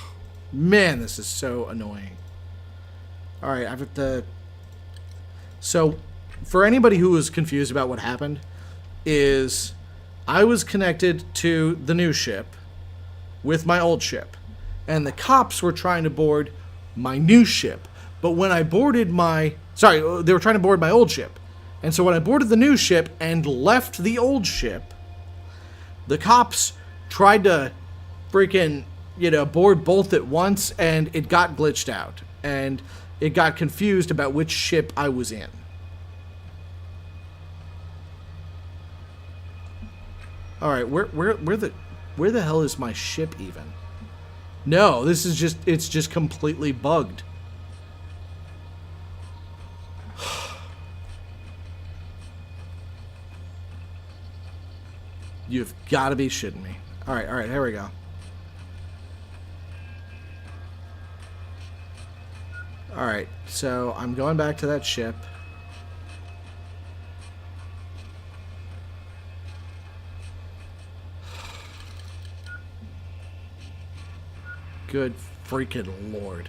man, this is so annoying. Alright, I've got the... So, for anybody who was confused about what happened, is I was connected to the new ship with my old ship, and the cops were trying to board my new ship. But when I boarded my... Sorry, they were trying to board my old ship. And so when I boarded the new ship and left the old ship, the cops tried to freaking, board both at once, and it got glitched out. And it got confused about which ship I was in. Alright, where the hell is my ship even? No, this is just, it's just completely bugged. You've got to be shitting me. Alright, here we go. Alright, so I'm going back to that ship. Good freaking lord.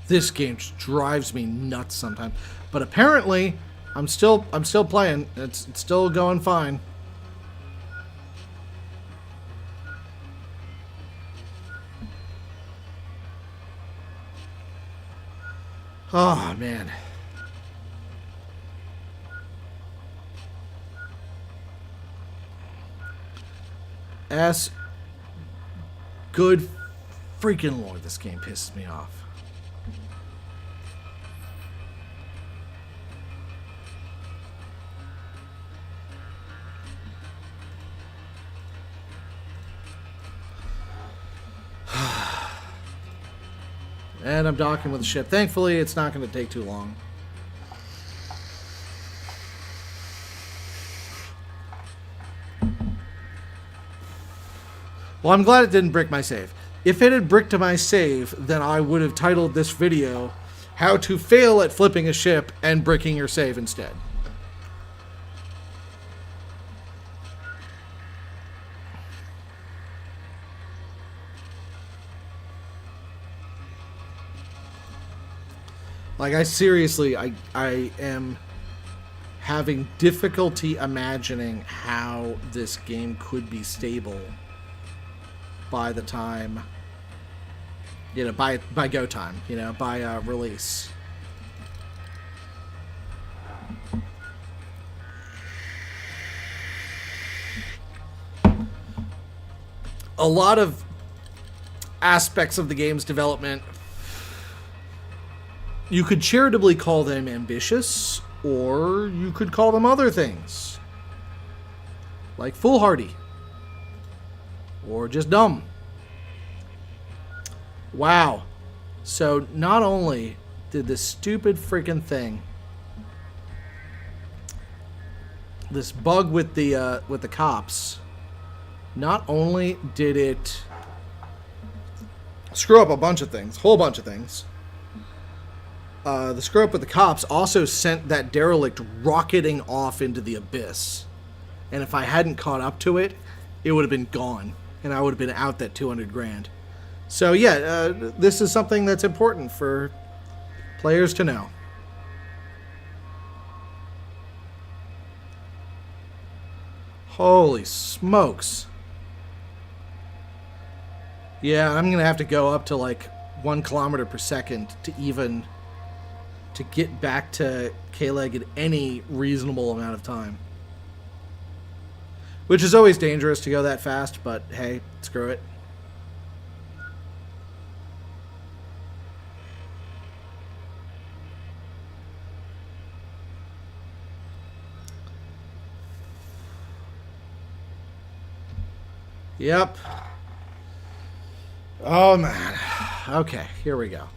This game just drives me nuts sometimes. But apparently, I'm still playing. It's still going fine. Oh, man. S. Good freaking lord, this game pisses me off. And I'm docking with the ship. Thankfully, it's not going to take too long. Well, I'm glad it didn't brick my save. If it had bricked my save, then I would have titled this video, How to Fail at Flipping a Ship and Bricking Your Save instead. Like, I seriously, I am having difficulty imagining how this game could be stable by the time, you know, by go time, you know, by release. A lot of aspects of the game's development, you could charitably call them ambitious, or you could call them other things. Like foolhardy. Or just dumb. Wow. So not only did this stupid freaking thing, this bug with the cops, not only did it screw up a bunch of things, whole bunch of things, the screw up with the cops also sent that derelict rocketing off into the abyss. And if I hadn't caught up to it, it would have been gone. And I would have been out that 200 grand. So yeah, this is something that's important for players to know. Holy smokes. Yeah, I'm going to have to go up to like 1 kilometer per second to get back to K-Leg in any reasonable amount of time. Which is always dangerous to go that fast, but hey, screw it. Yep. Oh, man. Okay, here we go.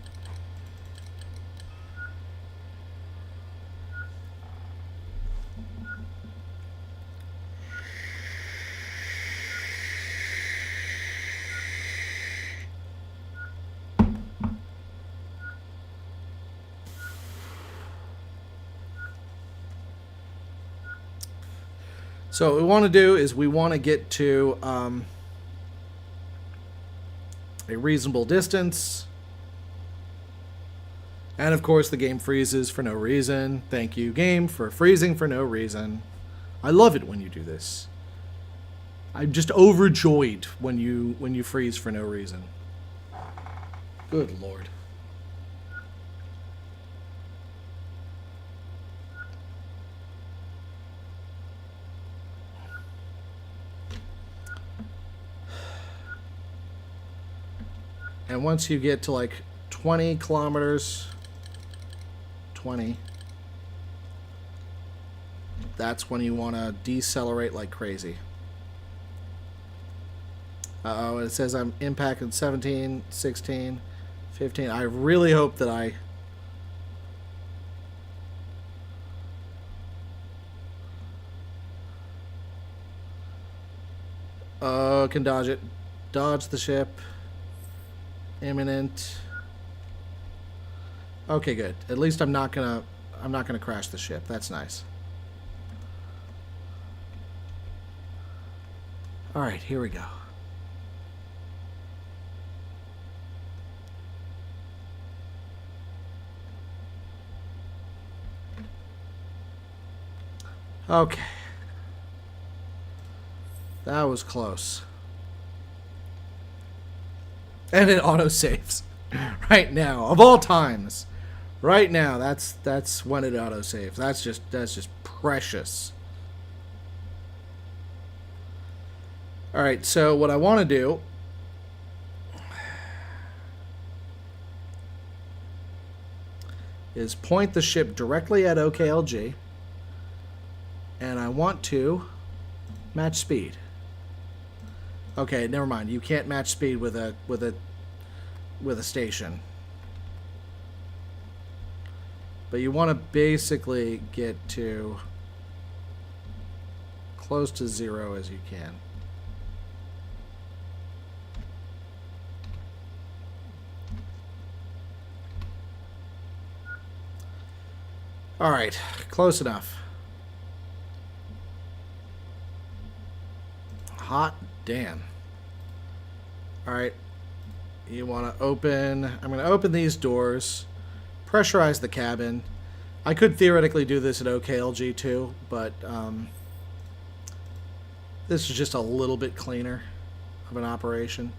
So what we want to do is we want to get to a reasonable distance. And of course the game freezes for no reason. Thank you, game, for freezing for no reason. I love it when you do this. I'm just overjoyed when you freeze for no reason. Good Lord. And once you get to like 20 kilometers, 20, that's when you want to decelerate like crazy. Uh-oh, it says I'm impacted 17, 16, 15. I really hope that I... can dodge it. Dodge the ship. Imminent. Okay, good. At least I'm not gonna crash the ship. That's nice. All right, here we go. Okay. That was close. And it autosaves. Right now. Of all times. Right now, that's when it autosaves. That's just precious. Alright, so what I want to do is point the ship directly at OKLG. And I want to match speed. Okay, never mind. You can't match speed with a station. But you want to basically get to close to 0 as you can. All right, close enough. Hot damn. Alright. You want to open... I'm going to open these doors. Pressurize the cabin. I could theoretically do this at OKLG too, but this is just a little bit cleaner of an operation.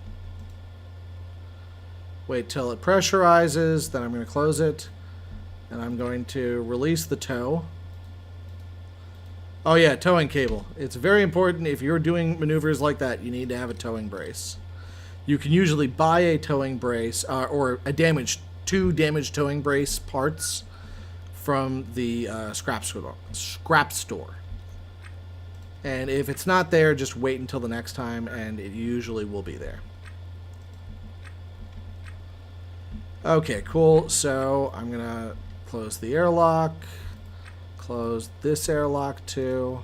Wait till it pressurizes, then I'm going to close it. And I'm going to release the tow. Oh yeah, towing cable. It's very important if you're doing maneuvers like that, you need to have a towing brace. You can usually buy a towing brace or two damaged towing brace parts from the scrap store. And if it's not there, just wait until the next time and it usually will be there. Okay, cool. So I'm going to close the airlock. Close this airlock too.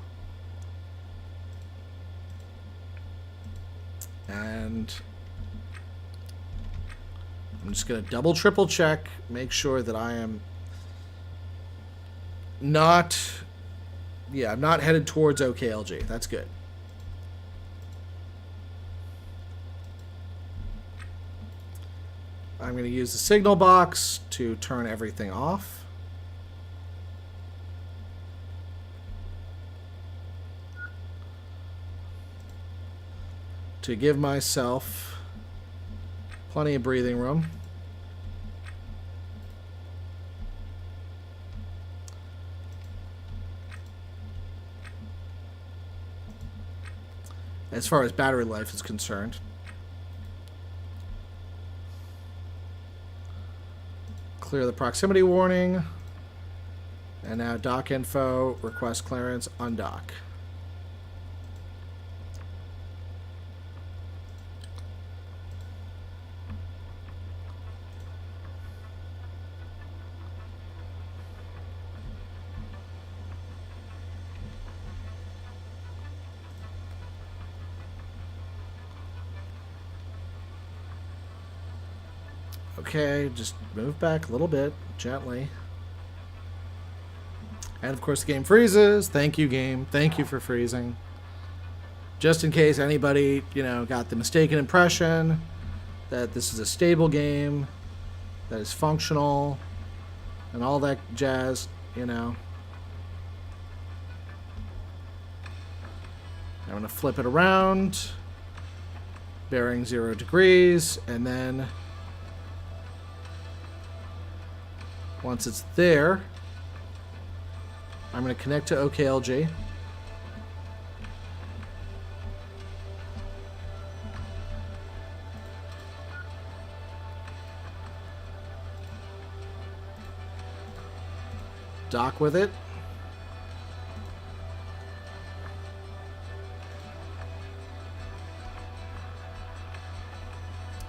And I'm just going to double triple check, make sure that I am not, yeah, I'm not headed towards OKLG. That's good. I'm going to use the signal box to turn everything off. To give myself plenty of breathing room. As far as battery life is concerned. Clear the proximity warning. And now dock info, request clearance, undock. Okay, just move back a little bit, gently. And of course the game freezes. Thank you, game. Thank you for freezing. Just in case anybody, got the mistaken impression that this is a stable game, that is functional, and all that jazz, I'm going to flip it around, bearing 0 degrees, and then once it's there, I'm going to connect to OKLG. Dock with it.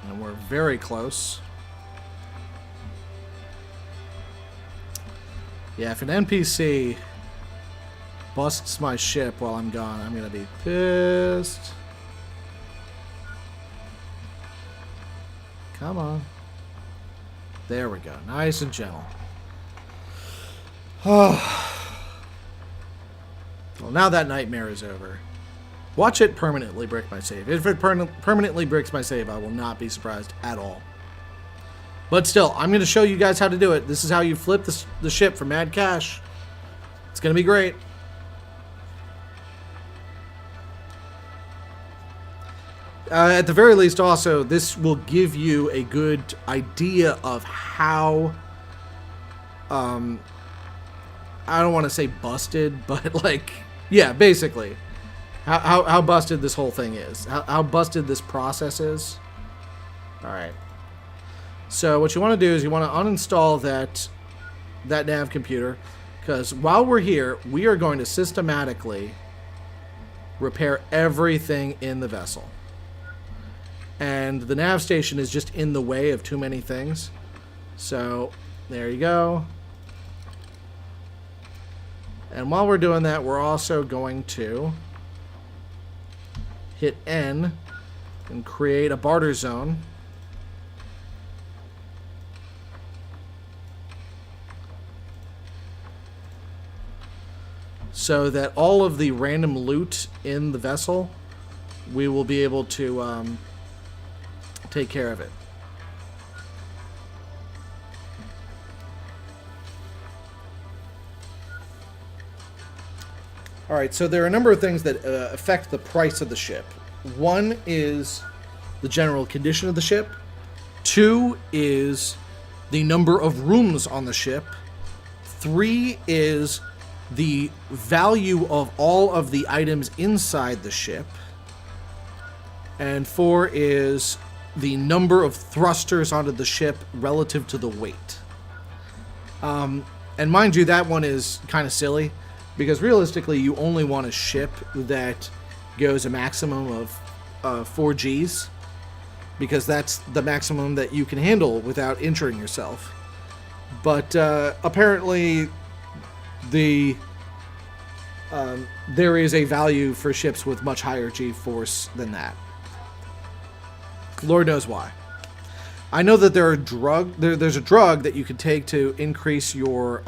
And we're very close. Yeah, if an NPC busts my ship while I'm gone, I'm going to be pissed. Come on. There we go. Nice and gentle. Oh. Well, now that nightmare is over. Watch it permanently brick my save. If it permanently bricks my save, I will not be surprised at all. But still, I'm going to show you guys how to do it. This is how you flip the ship for mad cash. It's going to be great. At the very least, also, this will give you a good idea of how, I don't want to say busted, but like, yeah, basically, how busted this whole thing is. How busted this process is. All right. So what you want to do is you want to uninstall that nav computer, because while we're here, we are going to systematically repair everything in the vessel. And the nav station is just in the way of too many things. So, there you go. And while we're doing that, we're also going to hit N and create a barter zone. So that all of the random loot in the vessel, we will be able to take care of it. Alright, so there are a number of things that affect the price of the ship. One is the general condition of the ship. Two is the number of rooms on the ship. Three is the value of all of the items inside the ship. And four is the number of thrusters onto the ship relative to the weight. And mind you, that one is kind of silly, because realistically you only want a ship that goes a maximum of 4 Gs, because that's the maximum that you can handle without injuring yourself. But apparently there is a value for ships with much higher G-force than that. Lord knows why. I know that there's a drug that you can take to increase your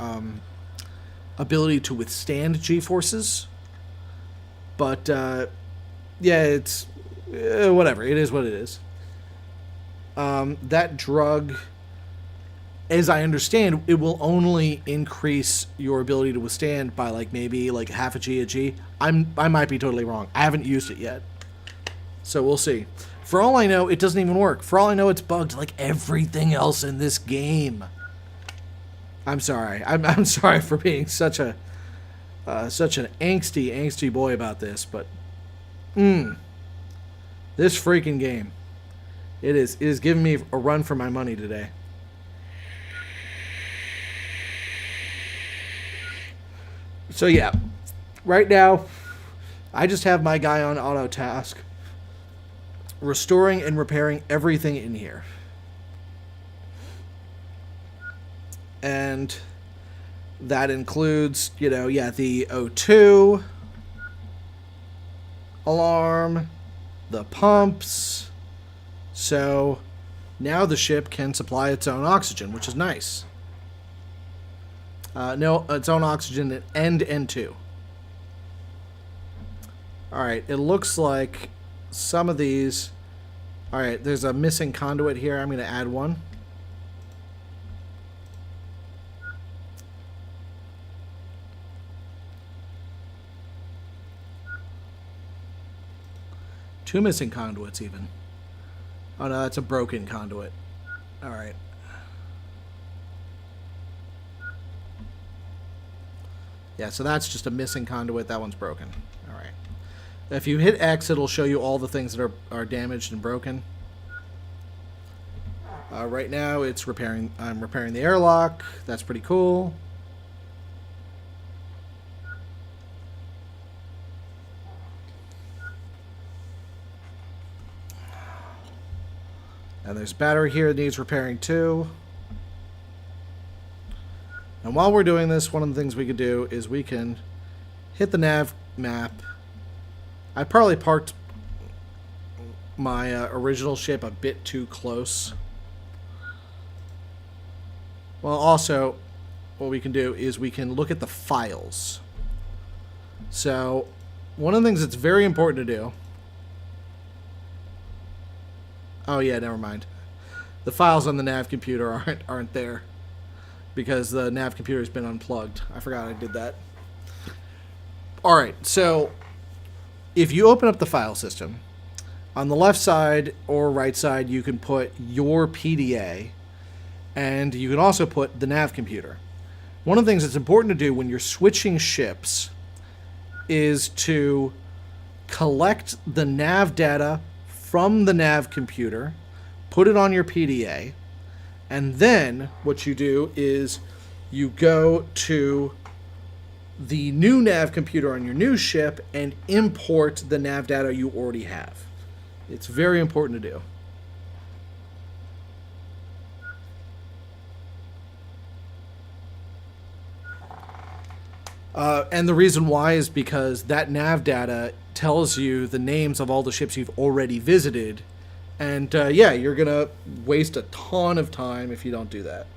ability to withstand G-forces. But, yeah, it's whatever. It is what it is. That drug, as I understand, it will only increase your ability to withstand by like maybe like half a G. I might be totally wrong. I haven't used it yet. So we'll see. For all I know, it doesn't even work. For all I know, it's bugged like everything else in this game. I'm sorry. I'm sorry for being such an angsty boy about this, but this freaking game. It is giving me a run for my money today. So yeah, right now, I just have my guy on auto task, restoring and repairing everything in here. And that includes, the O2 alarm, the pumps. So now the ship can supply its own oxygen, which is nice. No, its own oxygen at end N2. Alright, it looks like some of these... Alright, there's a missing conduit here. I'm going to add one. Two missing conduits, even. Oh, no, that's a broken conduit. Alright. Yeah, so that's just a missing conduit. That one's broken. Alright. If you hit X, it'll show you all the things that are damaged and broken. Right now, it's repairing. I'm repairing the airlock. That's pretty cool. And there's a battery here that needs repairing too. And while we're doing this, one of the things we could do is we can hit the nav map. I probably parked my original ship a bit too close. Well, also, what we can do is we can look at the files. So, one of the things that's very important to do... Oh, yeah, never mind. The files on the nav computer aren't there because the nav computer has been unplugged. I forgot I did that. All right, so if you open up the file system, on the left side or right side, you can put your PDA, and you can also put the nav computer. One of the things that's important to do when you're switching ships is to collect the nav data from the nav computer, put it on your PDA, and then what you do is you go to the new nav computer on your new ship and import the nav data you already have. It's very important to do. And the reason why is because that nav data tells you the names of all the ships you've already visited. And yeah, you're going to waste a ton of time if you don't do that.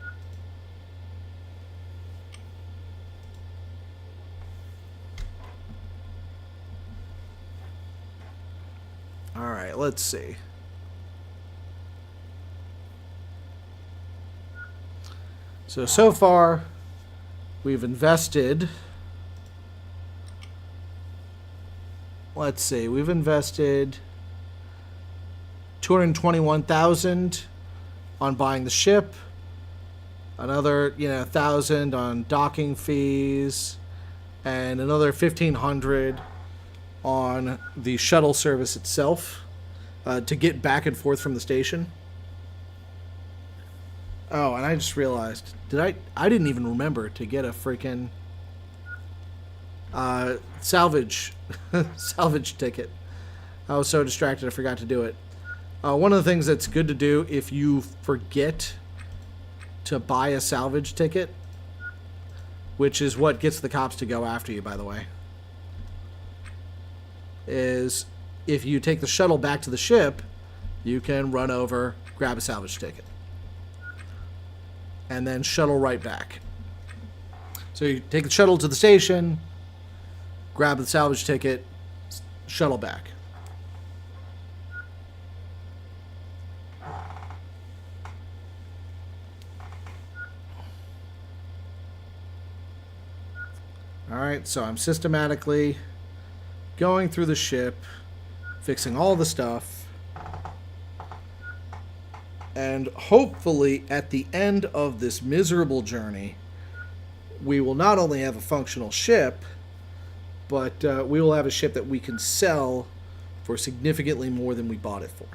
All right, let's see. So far, we've invested... Let's see, we've invested 221,000 on buying the ship, another 1,000 on docking fees, and another 1,500 on the shuttle service itself to get back and forth from the station. Oh, and I just realized, I didn't even remember to get a freaking salvage ticket. I was so distracted I forgot to do it. One of the things that's good to do if you forget to buy a salvage ticket, which is what gets the cops to go after you, by the way, is if you take the shuttle back to the ship, you can run over, grab a salvage ticket, and then shuttle right back. So you take the shuttle to the station, grab the salvage ticket, shuttle back. Alright, so I'm systematically going through the ship, fixing all the stuff, and hopefully at the end of this miserable journey, we will not only have a functional ship, but we will have a ship that we can sell for significantly more than we bought it for.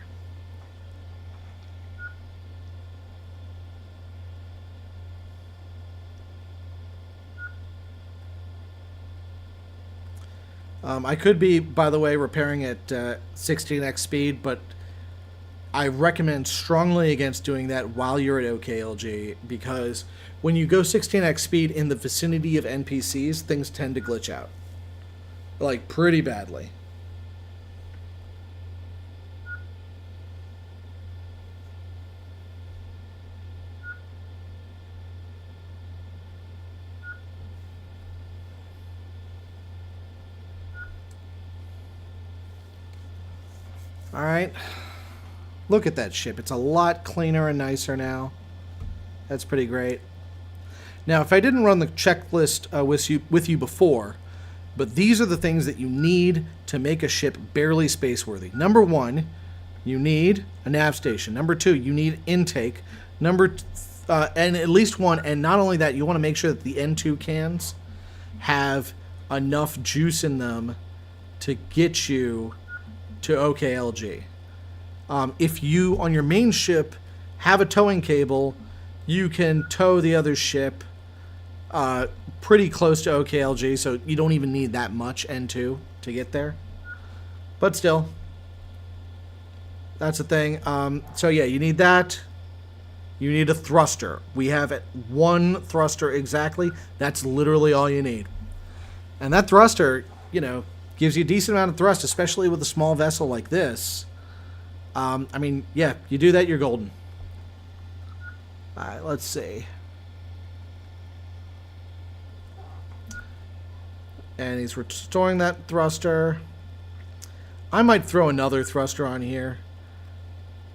I could be, by the way, repairing at 16x speed, but I recommend strongly against doing that while you're at OKLG, because when you go 16x speed in the vicinity of NPCs, things tend to glitch out. Like, pretty badly. Alright. Look at that ship. It's a lot cleaner and nicer now. That's pretty great. Now, if I didn't run the checklist with you before, but these are the things that you need to make a ship barely spaceworthy. Number one, you need a nav station. Number two, you need intake. And at least one, and not only that, you want to make sure that the N2 cans have enough juice in them to get you to OKLG. If you, on your main ship, have a towing cable, you can tow the other ship pretty close to OKLG, so you don't even need that much N2 to get there. But still, that's the thing. So yeah, you need that. You need a thruster. We have one thruster exactly. That's literally all you need. And that thruster, gives you a decent amount of thrust, especially with a small vessel like this. I mean, yeah, you do that, you're golden. Alright, let's see. And he's restoring that thruster. I might throw another thruster on here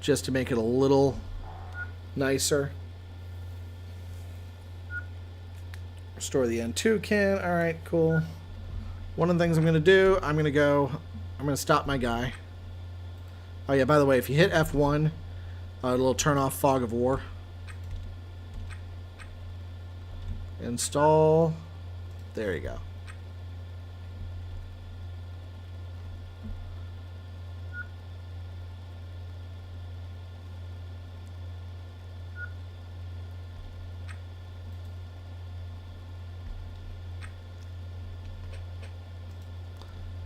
just to make it a little nicer. Restore the N2 can. Alright, cool. One of the things I'm going to do, I'm going to stop my guy. Oh yeah, by the way, if you hit F1, it'll turn off Fog of War. Install. There you go.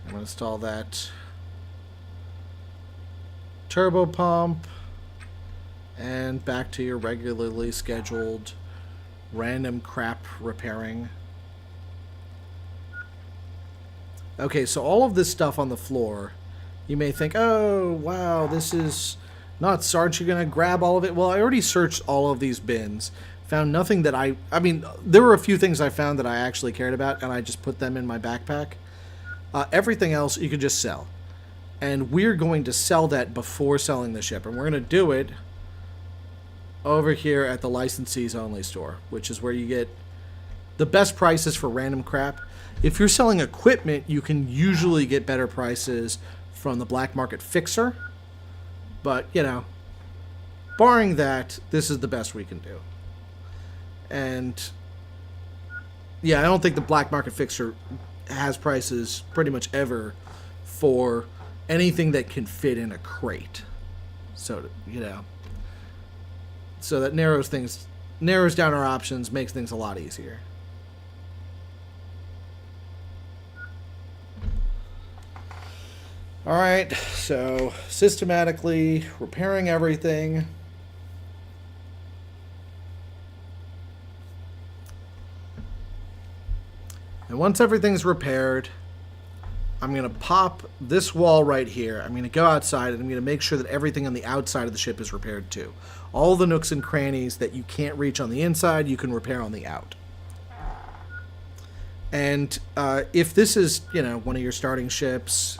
I'm going to install that turbo pump and back to your regularly scheduled random crap repairing. Okay, so all of this stuff on the floor, you may think, oh, wow, this is nuts. Aren't you going to grab all of it? Well, I already searched all of these bins. Found nothing that I mean, there were a few things I found that I actually cared about, and I just put them in my backpack. Everything else you could just sell. And we're going to sell that before selling the ship. And we're going to do it over here at the licensees only store, which is where you get the best prices for random crap. If you're selling equipment, you can usually get better prices from the black market fixer. But, you know, barring that, this is the best we can do. And, yeah, I don't think the black market fixer has prices pretty much ever for anything that can fit in a crate. So, you know, so that narrows down our options, makes things a lot easier. All right, so systematically repairing everything. And once everything's repaired, I'm going to pop this wall right here. I'm going to go outside and I'm going to make sure that everything on the outside of the ship is repaired too. All the nooks and crannies that you can't reach on the inside, you can repair on the out. And if this is, you know, one of your starting ships,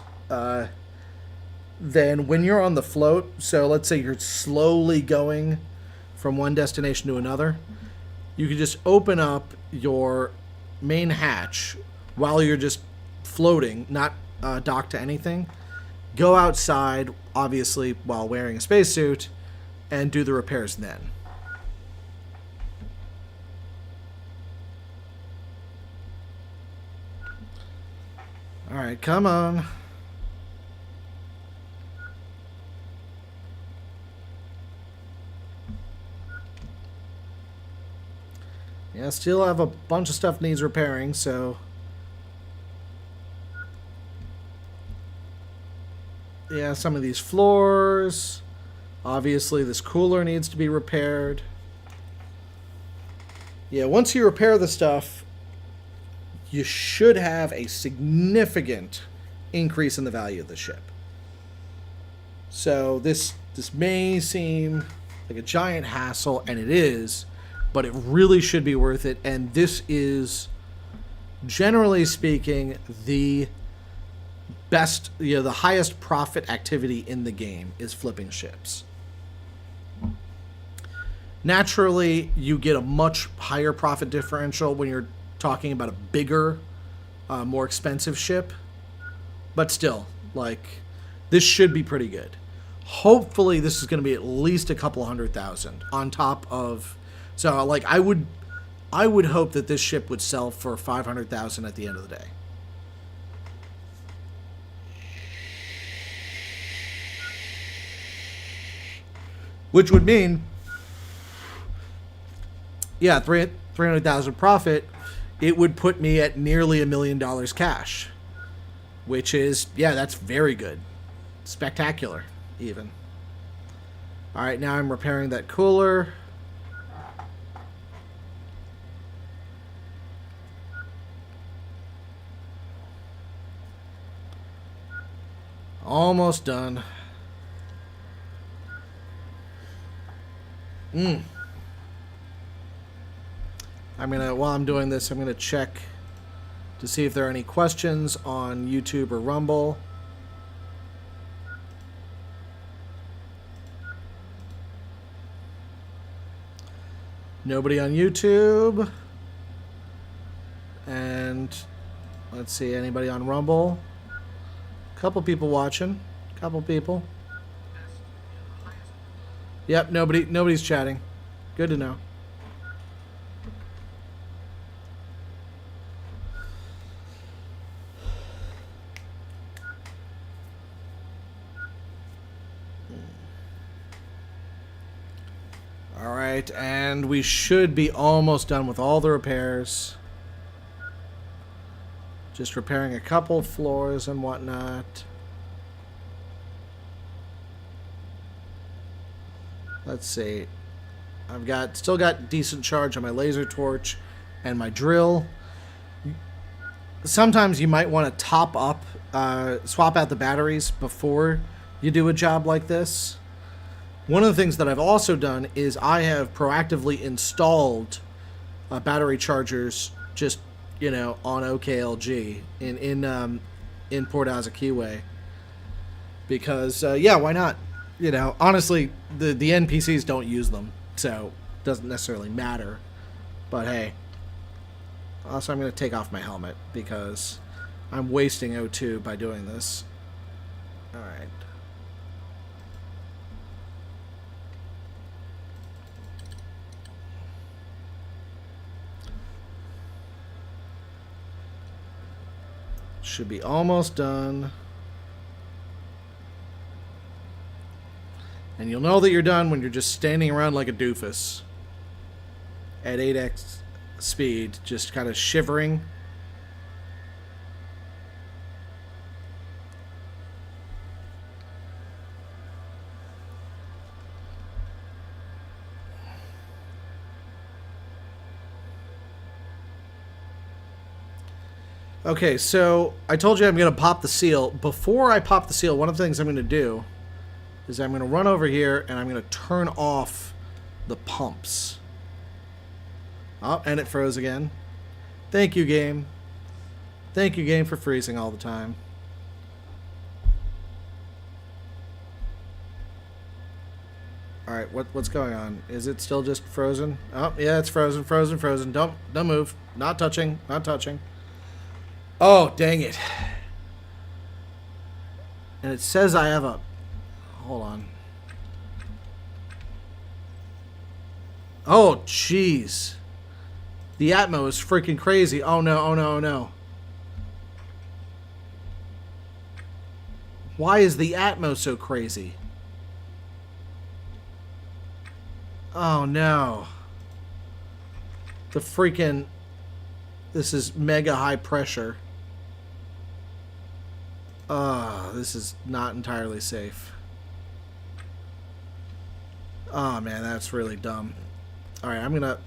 then when you're on the float, so let's say you're slowly going from one destination to another, you can just open up your main hatch while you're just floating, not docked to anything. Go outside, obviously, while wearing a spacesuit, and do the repairs then. Alright, come on. Yeah, still have a bunch of stuff needs repairing, so... Yeah, some of these floors. Obviously, this cooler needs to be repaired. Yeah, once you repair the stuff, you should have a significant increase in the value of the ship. So this may seem like a giant hassle, and it is, but it really should be worth it. And this is, generally speaking, the best, you know, the highest profit activity in the game is flipping ships. Naturally, you get a much higher profit differential when you're talking about a bigger, more expensive ship. But still, like, this should be pretty good. Hopefully, this is going to be at least a couple $100,000 on top of. So, like, I would hope that this ship would sell for $500,000 at the end of the day. Which would mean, yeah, $300,000 profit. It would put me at nearly $1 million cash, which is, yeah, that's very good, spectacular, even. All right, now I'm repairing that cooler. Almost done. I'm gonna, while I'm doing this, I'm gonna check to see if there are any questions on YouTube or Rumble. Nobody on YouTube. And let's see, anybody on Rumble? Couple people watching. Couple people. Yep, nobody's chatting. Good to know. All right, and we should be almost done with all the repairs. Just repairing a couple floors and whatnot. Let's see. I've still got decent charge on my laser torch and my drill. Sometimes you might want to top up, swap out the batteries before you do a job like this. One of the things that I've also done is I have proactively installed battery chargers just, you know, on OKLG in Port Azakiwe. Because, yeah, why not? You know, honestly, the NPCs don't use them, so it doesn't necessarily matter. But hey. Also, I'm going to take off my helmet because I'm wasting O2 by doing this. Alright. Should be almost done. And you'll know that you're done when you're just standing around like a doofus at 8x speed, just kind of shivering. Okay, so I told you I'm going to pop the seal. Before I pop the seal, one of the things I'm going to do is I'm going to run over here and I'm going to turn off the pumps. Oh, and it froze again. Thank you, game. Thank you, game, for freezing all the time. Alright, what's going on? Is it still just frozen? Oh, yeah, it's frozen, frozen, frozen. Don't move. Not touching, not touching. Oh, dang it. And it says I have a... Hold on. Oh, jeez. The Atmo is freaking crazy. Oh, no, oh, no, oh, no. Why is the Atmo so crazy? Oh, no. The freaking... This is mega high pressure. This is not entirely safe. Oh, man, that's really dumb. Alright, I'm gonna...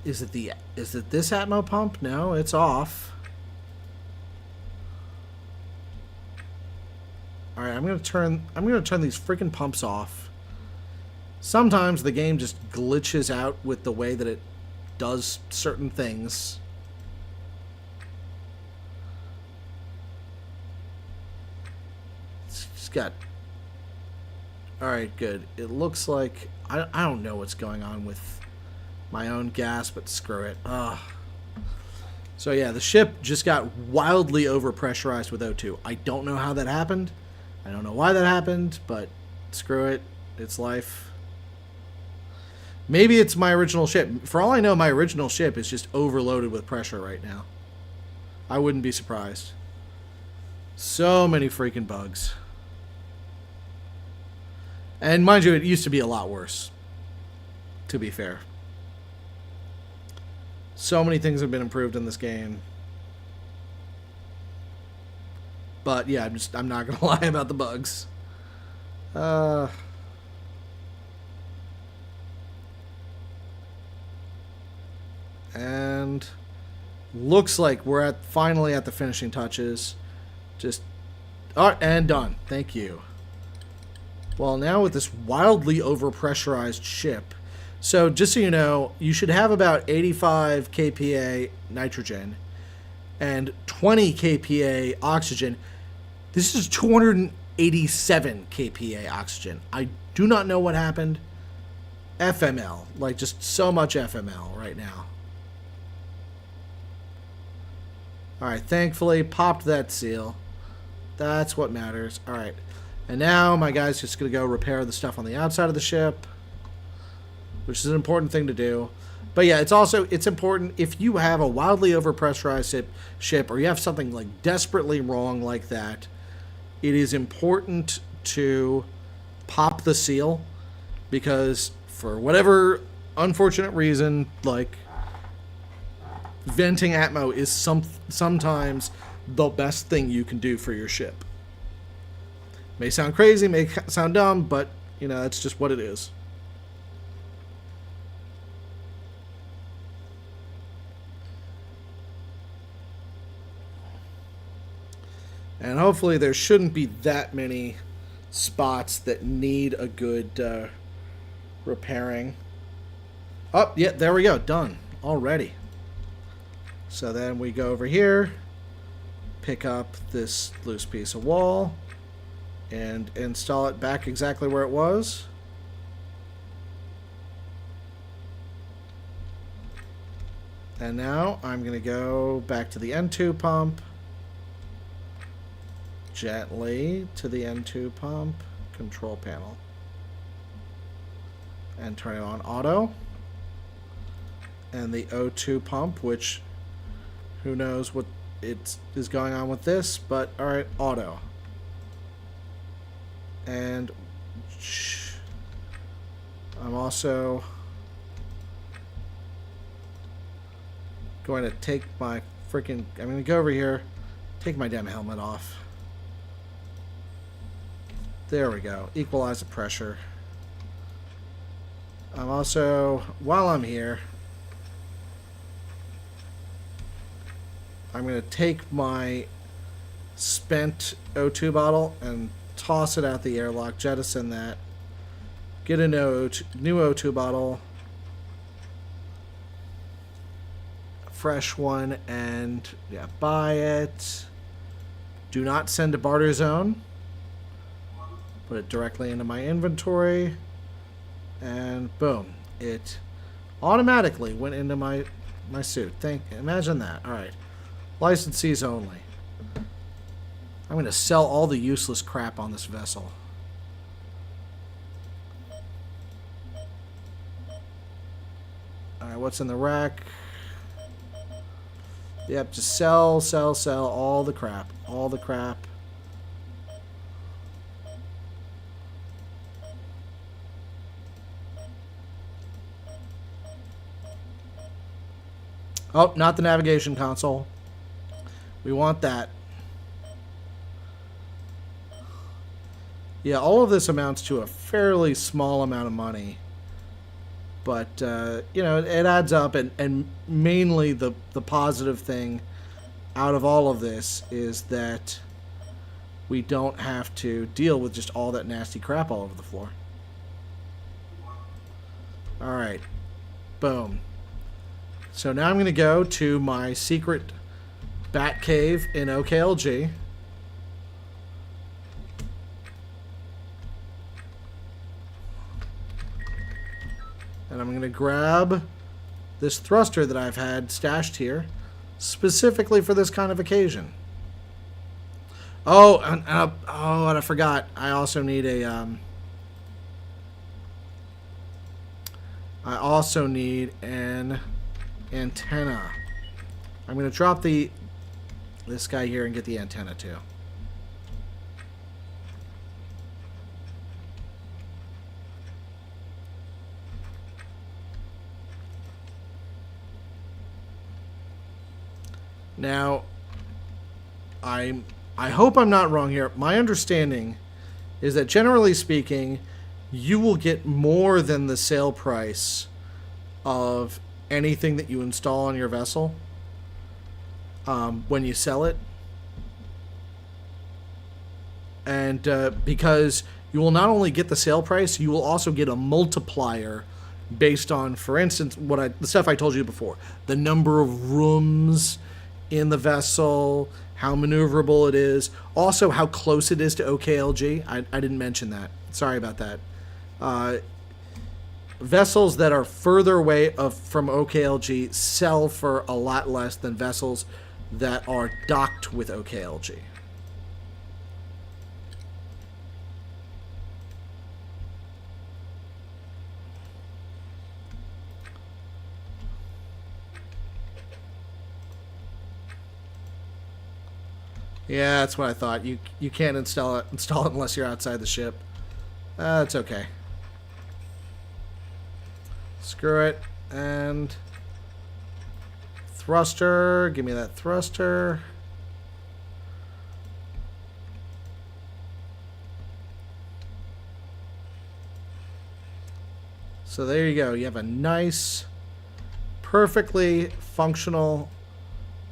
Is it this Atmo pump? No, it's off. Alright, I'm gonna turn these freaking pumps off. Sometimes the game just glitches out with the way that it does certain things. It's got... Alright, good. It looks like... I don't know what's going on with my own gas, but screw it. Ugh. So yeah, the ship just got wildly overpressurized with O2. I don't know how that happened. I don't know why that happened, but screw it. It's life. Maybe it's my original ship. For all I know, my original ship is just overloaded with pressure right now. I wouldn't be surprised. So many freaking bugs. And mind you, it used to be a lot worse, to be fair. So many things have been improved in this game. But yeah, I'm not gonna lie about the bugs. And looks like we're finally at the finishing touches. And done. Thank you. Well, now with this wildly overpressurized ship, So just so you know, you should have about 85 kPa nitrogen and 20 kPa oxygen. This is 287 kPa oxygen. I do not know what happened. FML, like just so much FML right now. Alright, thankfully popped that seal. That's what matters. Alright, and now my guy's just going to go repair the stuff on the outside of the ship, which is an important thing to do. But yeah, it's important if you have a wildly overpressurized ship or you have something like desperately wrong like that, it is important to pop the seal, because for whatever unfortunate reason, like venting atmo is sometimes the best thing you can do for your ship. May sound crazy, may sound dumb, but you know, that's just what it is. And hopefully there shouldn't be that many spots that need a good repairing. Oh, yeah, there we go. Done already. So then we go over here, pick up this loose piece of wall, and install it back exactly where it was. And now I'm going to go back to the N2 pump. Gently to the N2 pump control panel and turn it on auto, and the O2 pump, which who knows what it is going on with this, but alright, auto. And I'm also going to take my freaking, I'm going to go over here, take my damn helmet off. There we go. Equalize the pressure. I'm also, while I'm here, I'm going to take my spent O2 bottle and toss it out the airlock, jettison that, get a new O2 bottle, a fresh one, and yeah, buy it. Do not send to barter zone. Put it directly into my inventory, and boom, it automatically went into my suit. Imagine that. All right, licensees only. I'm going to sell all the useless crap on this vessel. All right, what's in the rack? Yep, just sell all the crap, all the crap. Oh, not the navigation console. We want that. Yeah, all of this amounts to a fairly small amount of money. But, you know, it adds up. And mainly the positive thing out of all of this is that we don't have to deal with just all that nasty crap all over the floor. Alright. Boom. So now I'm going to go to my secret bat cave in OKLG. And I'm going to grab this thruster that I've had stashed here specifically for this kind of occasion. Oh, and I forgot. I also need a I also need an antenna. I'm going to drop this guy here and get the antenna too. Now, I hope I'm not wrong here. My understanding is that generally speaking, you will get more than the sale price of anything that you install on your vessel when you sell it. And because you will not only get the sale price, you will also get a multiplier based on, for instance, the stuff I told you before, the number of rooms in the vessel, how maneuverable it is, also how close it is to OKLG. I didn't mention that. Sorry about that. Vessels that are further away from OKLG sell for a lot less than vessels that are docked with OKLG. Yeah, that's what I thought. You can't install it unless you're outside the ship. That's okay. Screw it. And thruster. Give me that thruster. So there you go. You have a nice, perfectly functional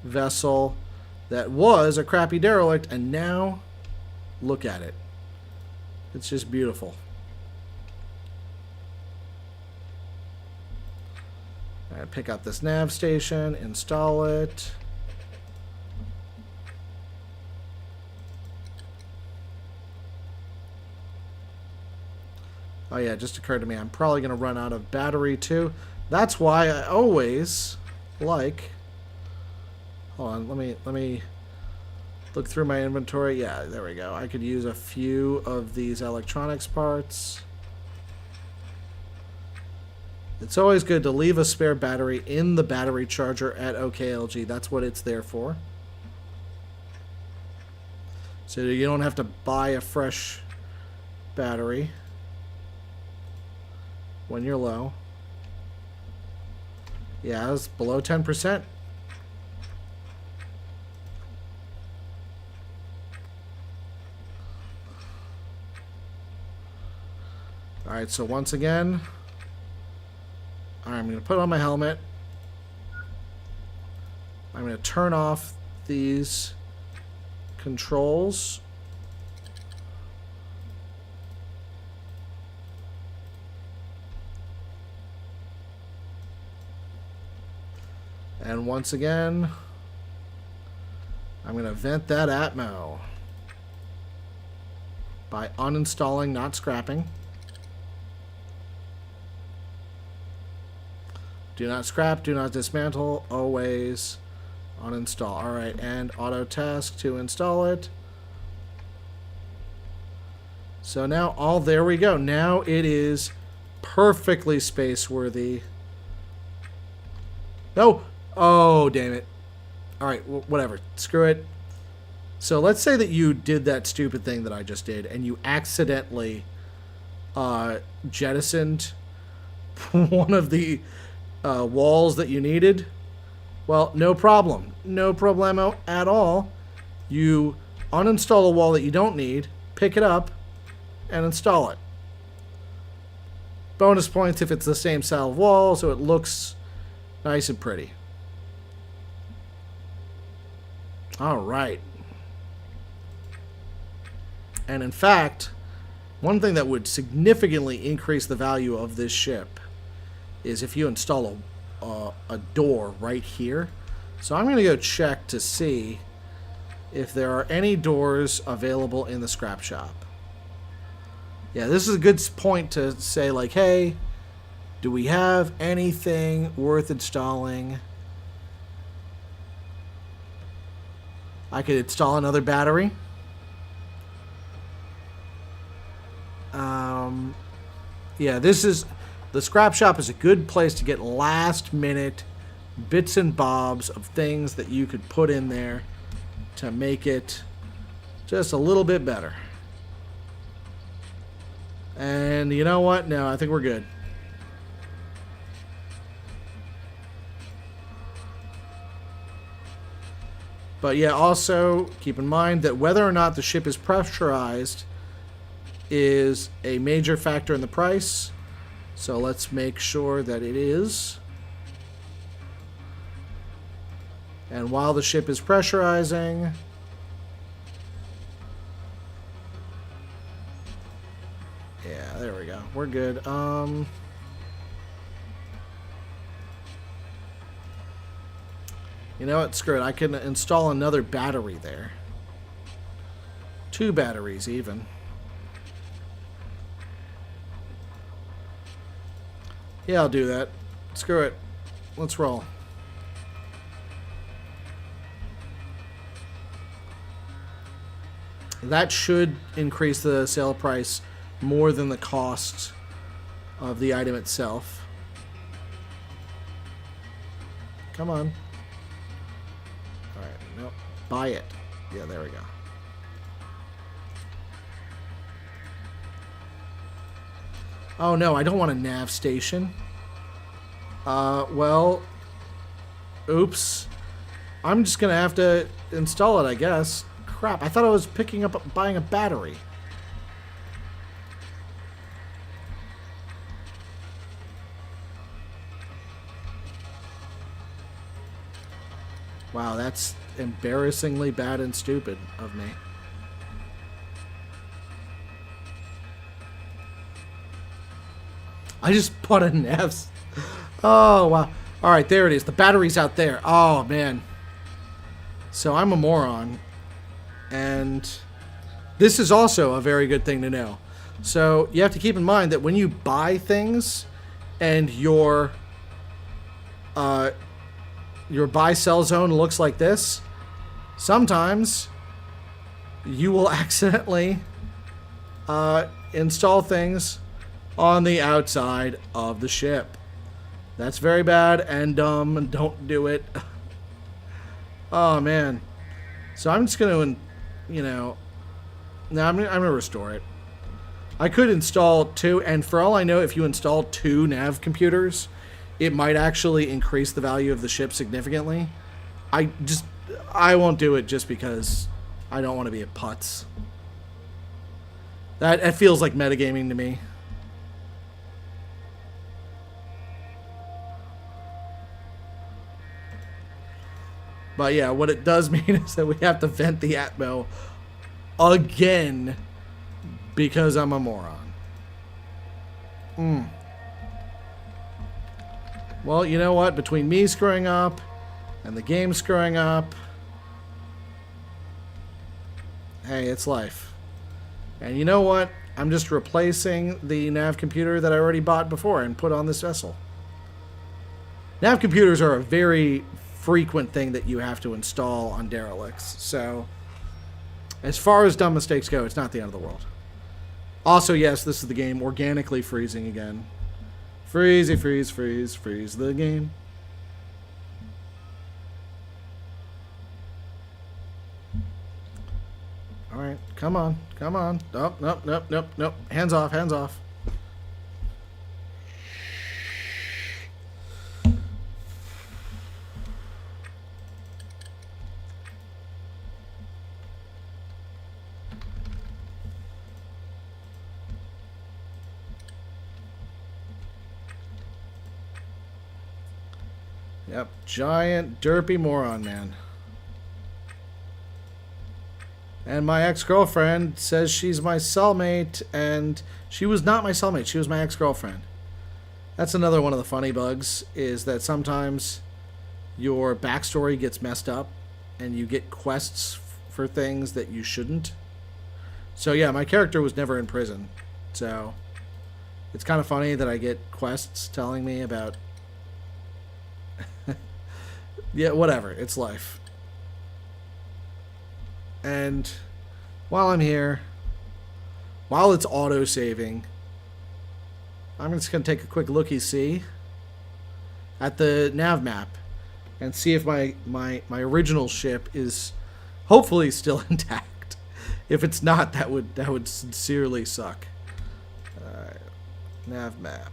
vessel that was a crappy derelict, and now look at it. It's just beautiful. All right, pick up this nav station, install it. Oh yeah, it just occurred to me I'm probably going to run out of battery too. That's why I always like... Hold on, let me look through my inventory. Yeah, there we go. I could use a few of these electronics parts. It's always good to leave a spare battery in the battery charger at OKLG. That's what it's there for. So you don't have to buy a fresh battery when you're low. Yeah, it's below 10%. Alright, so once again, I'm going to put on my helmet. I'm going to turn off these controls. And once again, I'm going to vent that Atmo by uninstalling, not scrapping. Do not scrap, do not dismantle, always uninstall. Alright, and auto task to install it. So now, there we go. Now it is perfectly space-worthy. No! Oh, damn it. Alright, whatever. Screw it. So let's say that you did that stupid thing that I just did, and you accidentally jettisoned one of the walls that you needed. Well, no problem. No problemo at all. You uninstall a wall that you don't need, pick it up, and install it. Bonus points if it's the same style of wall, so it looks nice and pretty. Alright. And in fact, one thing that would significantly increase the value of this ship is if you install a door right here. So I'm going to go check to see if there are any doors available in the scrap shop. Yeah, this is a good point to say, like, hey, do we have anything worth installing? I could install another battery. Yeah, the scrap shop is a good place to get last minute bits and bobs of things that you could put in there to make it just a little bit better. And you know what? No, I think we're good. But yeah, also keep in mind that whether or not the ship is pressurized is a major factor in the price. So let's make sure that it is. And while the ship is pressurizing, yeah, there we go. We're good. You know what? Screw it. I can install another battery there. 2 batteries, even. Yeah, I'll do that. Screw it. Let's roll. That should increase the sale price more than the cost of the item itself. Come on. Alright, nope. Buy it. Yeah, there we go. Oh no, I don't want a nav station. Well... Oops. I'm just gonna have to install it, I guess. Crap, I thought I was buying a battery. Wow, that's embarrassingly bad and stupid of me. I just bought a nav. Oh, wow. Alright, there it is. The battery's out there. Oh, man. So I'm a moron. And this is also a very good thing to know. So you have to keep in mind that when you buy things and your buy-sell zone looks like this, sometimes you will accidentally install things on the outside of the ship. That's very bad and dumb, and don't do it. Oh, man. So I'm just going to, you know... No, I'm going to restore it. I could install 2, and for all I know, if you install 2 nav computers, it might actually increase the value of the ship significantly. I won't do it just because I don't want to be a putz. That feels like metagaming to me. But yeah, what it does mean is that we have to vent the Atmo again because I'm a moron. Well, you know what? Between me screwing up and the game screwing up, hey, it's life. And you know what? I'm just replacing the nav computer that I already bought before and put on this vessel. Nav computers are a very frequent thing that you have to install on derelicts. So, as far as dumb mistakes go, it's not the end of the world. Also, yes, this is the game organically freezing again. Freeze the game. Alright, come on. Oh, nope. Hands off. Yep, giant derpy moron, man. And my ex-girlfriend says she's my cellmate, and she was not my cellmate. She was my ex-girlfriend. That's another one of the funny bugs, is that sometimes your backstory gets messed up, and you get quests for things that you shouldn't. So yeah, my character was never in prison. So it's kind of funny that I get quests telling me about... Yeah, whatever. It's life. And while I'm here, while it's auto-saving, I'm just going to take a quick looky-see at the nav map and see if my original ship is hopefully still intact. If it's not, that would sincerely suck. Nav map.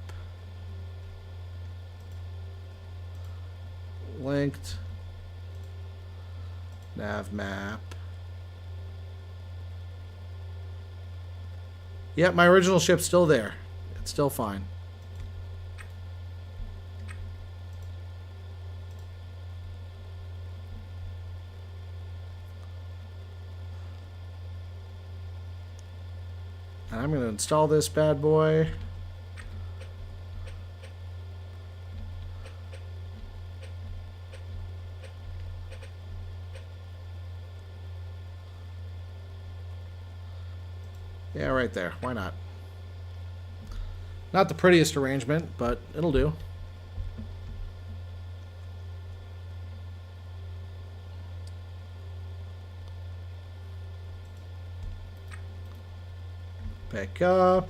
Linked. Nav map. Yep, my original ship's still there. It's still fine. And I'm going to install this bad boy. Yeah, right there. Why not? Not the prettiest arrangement, but it'll do. Back up.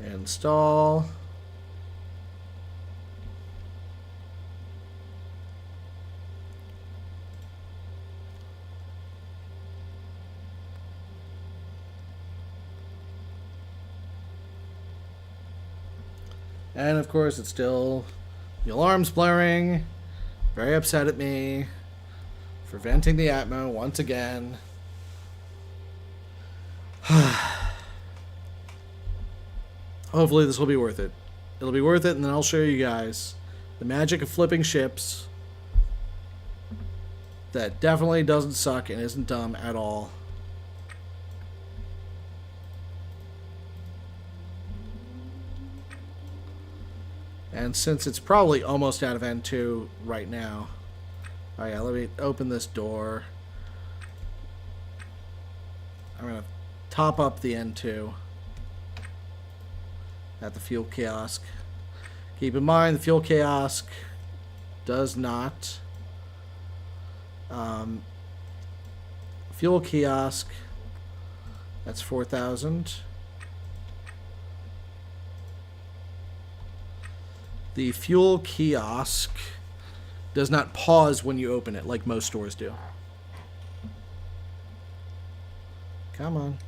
Install. And of course, it's still the alarm's blaring. Very upset at me for venting the Atmo once again. Hopefully this will be worth it. It'll be worth it, and then I'll show you guys the magic of flipping ships. That definitely doesn't suck and isn't dumb at all. And since it's probably almost out of N2 right now. Oh yeah, let me open this door. I'm going to top up the N2 at the fuel kiosk. Keep in mind, the fuel kiosk does not... fuel kiosk, that's 4,000. The fuel kiosk does not pause when you open it like most stores do. Come on.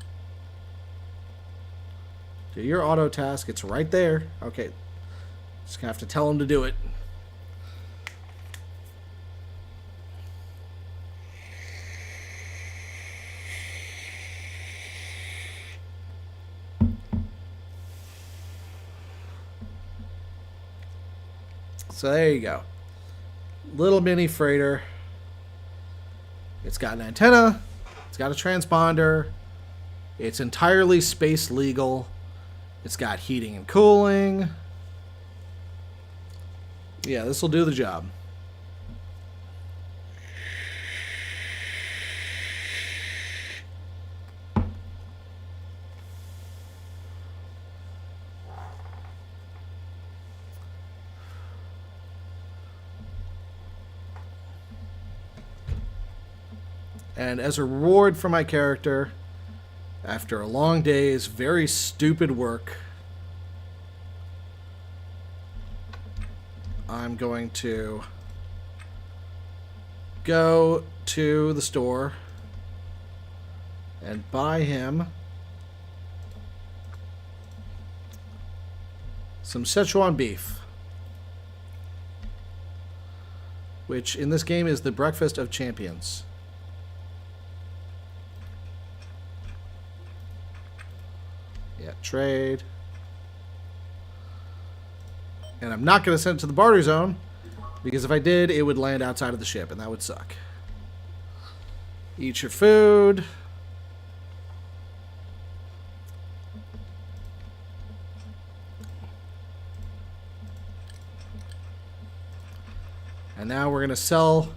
Do your auto task. It's right there. Okay. Just gonna have to tell him to do it. So there you go. Little mini freighter. It's got an antenna. It's got a transponder. It's entirely space legal. It's got heating and cooling. Yeah, this will do the job. And as a reward for my character, after a long day's very stupid work, I'm going to go to the store and buy him some Szechuan beef, which in this game is the breakfast of champions. Yeah, trade. And I'm not going to send it to the barter zone, because if I did, it would land outside of the ship, and that would suck. Eat your food. And now we're going to sell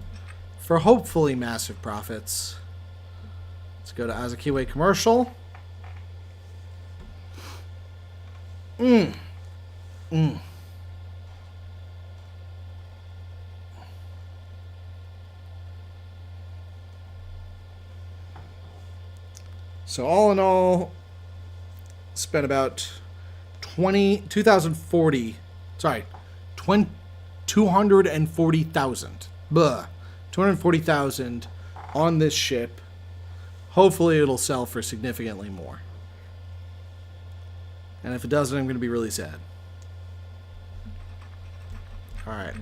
for hopefully massive profits. Let's go to Azakiwe Commercial. So all in all, spent about 240,000. 240,000 on this ship. Hopefully it'll sell for significantly more. And if it doesn't, I'm going to be really sad. Alright.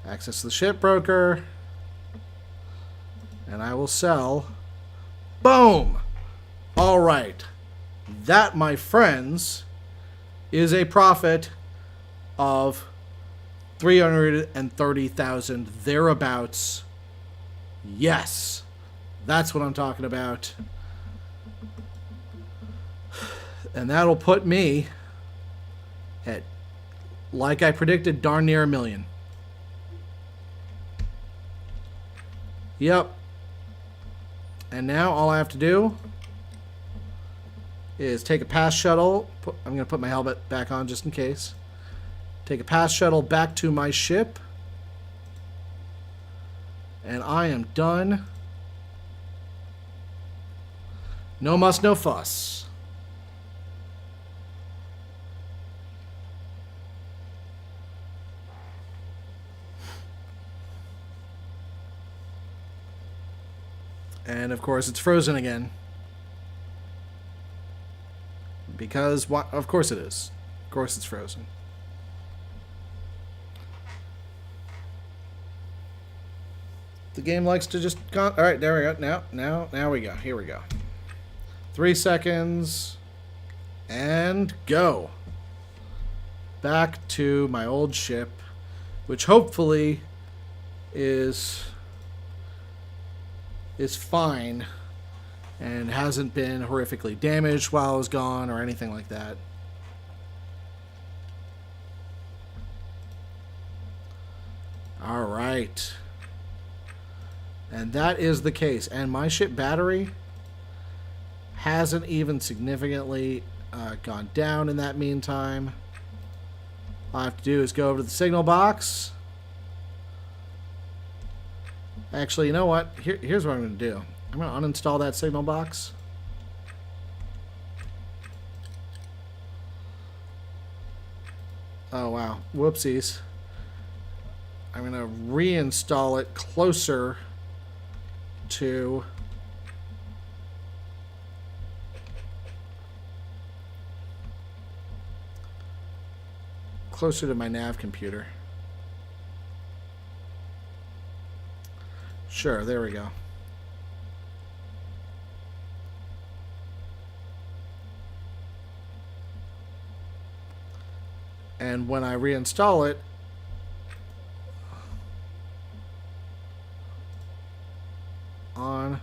Access to the shipbroker. And I will sell. Boom! Alright. That, my friends, is a profit of 330,000 thereabouts. Yes. That's what I'm talking about. And that'll put me at, like I predicted, darn near $1 million. Yep. And now all I have to do is take a pass shuttle. I'm going to put my helmet back on just in case. Take a pass shuttle back to my ship. And I am done. No muss, no fuss. And of course it's frozen again. Because, of course it is. Of course it's frozen. The game likes to just... Alright, there we go. Now we go. Here we go. 3 seconds. And go. Back to my old ship. Which hopefully is fine. And hasn't been horrifically damaged while I was gone or anything like that. Alright. And that is the case. And my ship battery hasn't even significantly gone down in that meantime. All I have to do is go over to the signal box. Actually, you know what? Here's what I'm going to do. I'm going to uninstall that signal box. Oh, wow. Whoopsies. I'm going to reinstall it closer to my nav computer. Sure, there we go. And when I reinstall it, on,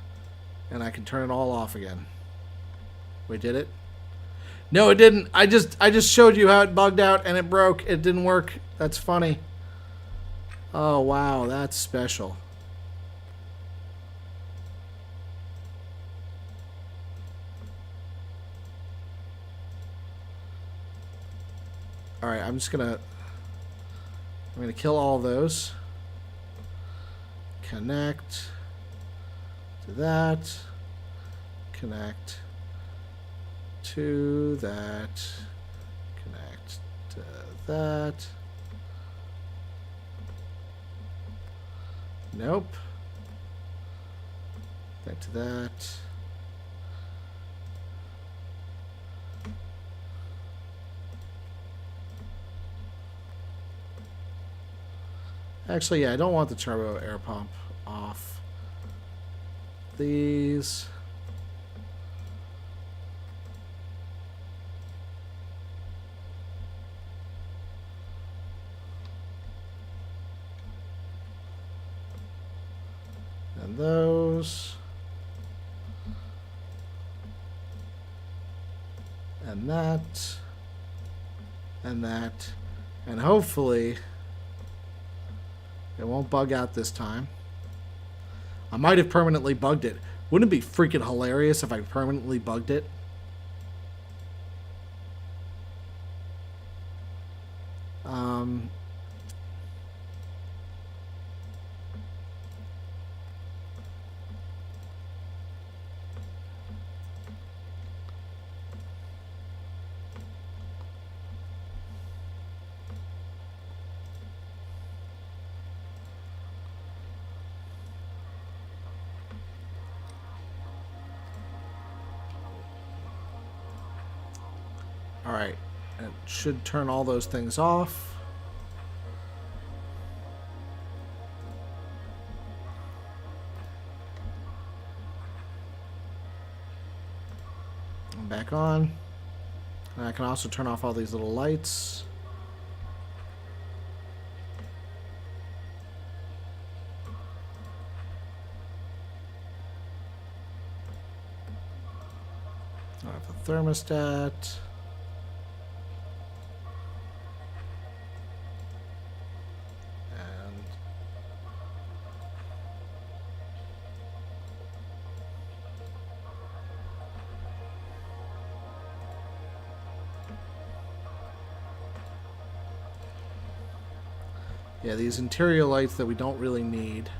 and I can turn it all off again. Wait, did it? No, it didn't. I just showed you how it bugged out and it broke. It didn't work. That's funny. Oh, wow, that's special. All right, I'm gonna kill all of those. Connect to that. Connect to that. Connect to that. Nope. Back to that. Actually, yeah, I don't want the turbo air pump off. These. And those. And that. And that. And hopefully it won't bug out this time. I might have permanently bugged it. Wouldn't it be freaking hilarious if I permanently bugged it? Alright, it should turn all those things off. And back on. And I can also turn off all these little lights. I have the thermostat. Yeah, these interior lights that we don't really need.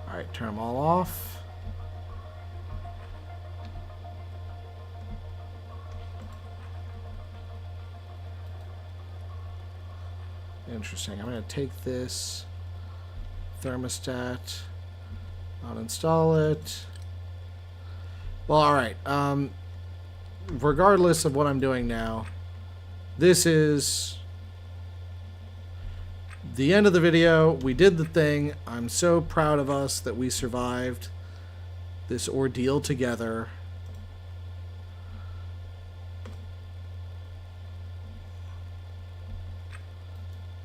Alright, turn them all off. Interesting. I'm going to take this thermostat, uninstall it. Well, alright. Regardless of what I'm doing now, this is the end of the video. We did the thing. I'm so proud of us that we survived this ordeal together.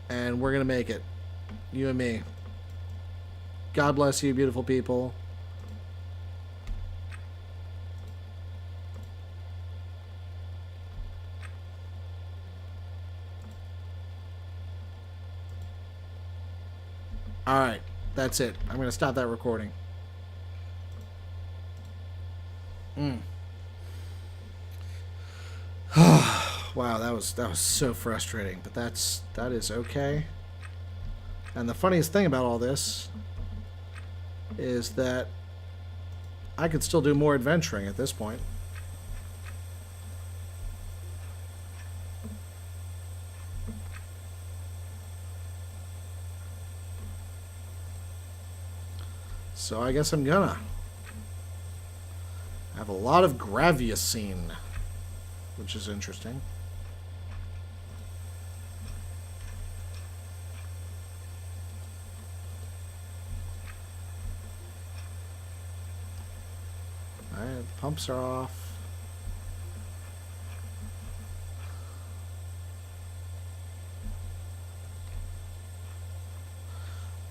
And we're going to make it. You and me. God bless you, beautiful people. Alright, that's it. I'm going to stop that recording. Wow, that was so frustrating, but that is okay. And the funniest thing about all this is that I could still do more adventuring at this point. So I guess I'm gonna. I have a lot of graviousine, which is interesting. Alright, pumps are off.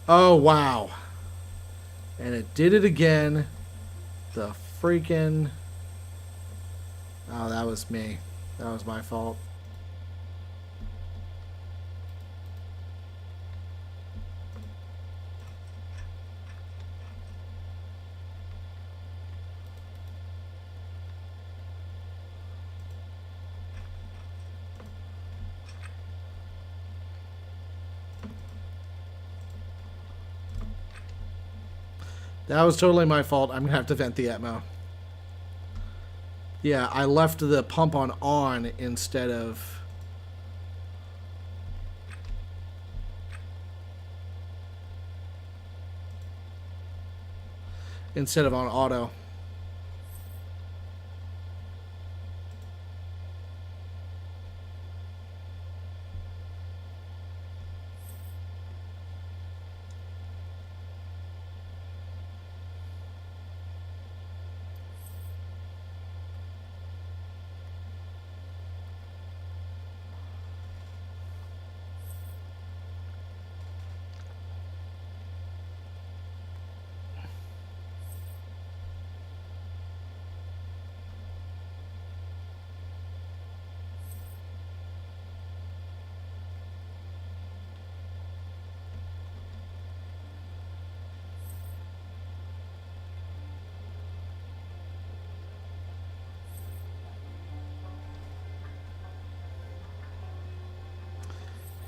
Oh, wow. And it did it again. The freaking... Oh, that was me. That was my fault. That was totally my fault. I'm going to have to vent the Atmo. Yeah, I left the pump on instead of... on auto.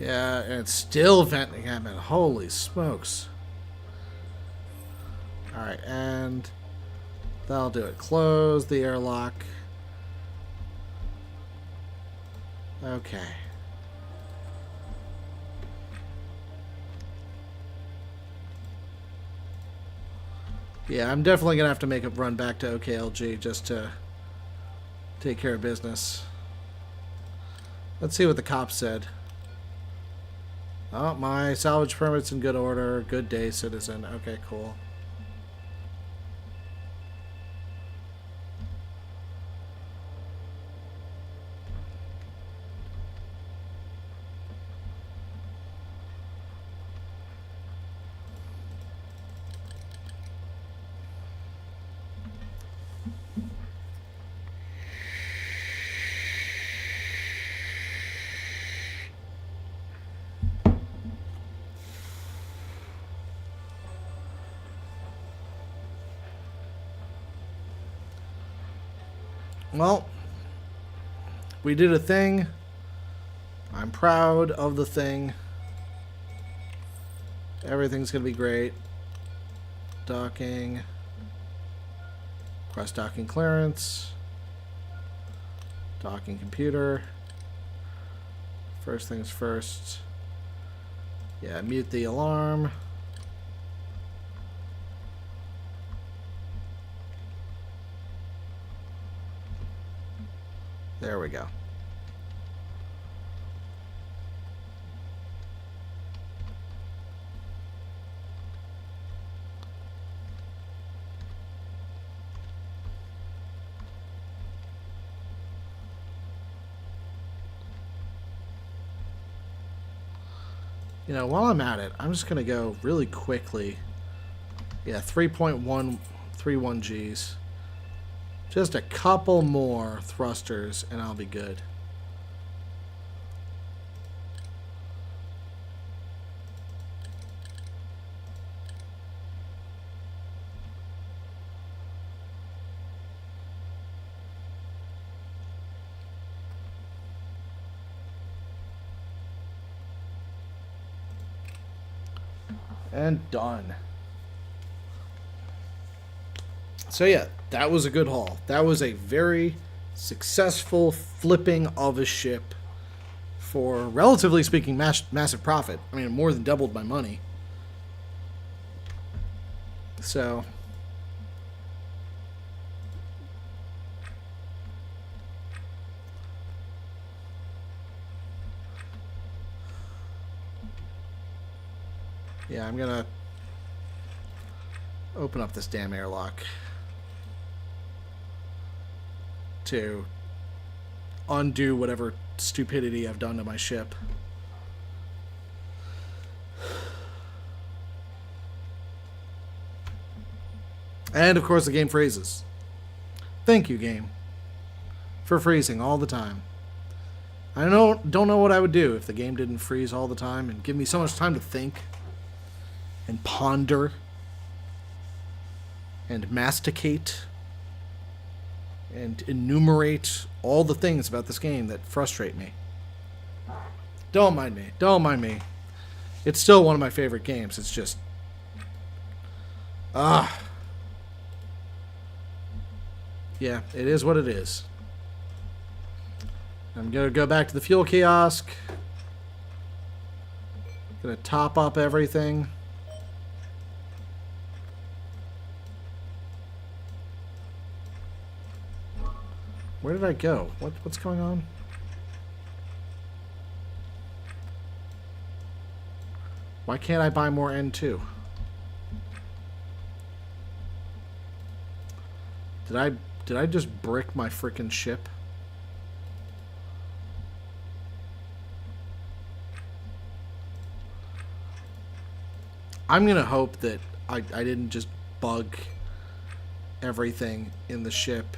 Yeah, and it's still venting at me. Holy smokes. Alright, and that'll do it. Close the airlock. Okay. Yeah, I'm definitely going to have to make a run back to OKLG just to take care of business. Let's see what the cops said. Oh, my salvage permit's in good order. Good day, citizen. Okay, cool. Well, we did a thing. I'm proud of the thing. Everything's going to be great. Docking. Request docking clearance. Docking computer. First things first. Yeah, mute the alarm. There we go. You know, while I'm at it, I'm just going to go really quickly. Yeah, 3.131 Gs. Just a couple more thrusters and I'll be good. And done. So yeah, that was a good haul. That was a very successful flipping of a ship for, relatively speaking, massive profit. I mean, it more than doubled my money. So yeah, I'm gonna open up this damn airlock to undo whatever stupidity I've done to my ship. And of course the game freezes. Thank you, game, for freezing all the time. I don't know what I would do if the game didn't freeze all the time and give me so much time to think and ponder and masticate and enumerate all the things about this game that frustrate me. Don't mind me. Don't mind me. It's still one of my favorite games. It's just... yeah, it is what it is. I'm going to go back to the fuel kiosk. Going to top up everything. Where did I go? What's going on? Why can't I buy more N2? Did I just brick my frickin' ship? I'm gonna hope that I didn't just bug everything in the ship.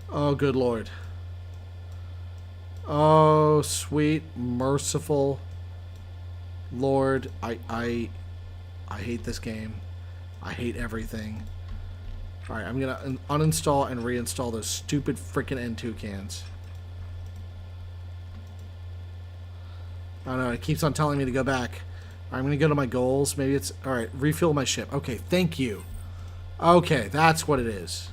Oh, good Lord. Oh, sweet, merciful Lord. I hate this game. I hate everything. Alright, I'm going to uninstall and reinstall those stupid freaking N2 cans. Oh no, it keeps on telling me to go back. I'm going to go to my goals. Maybe it's... Alright, refuel my ship. Okay, thank you. Okay, that's what it is.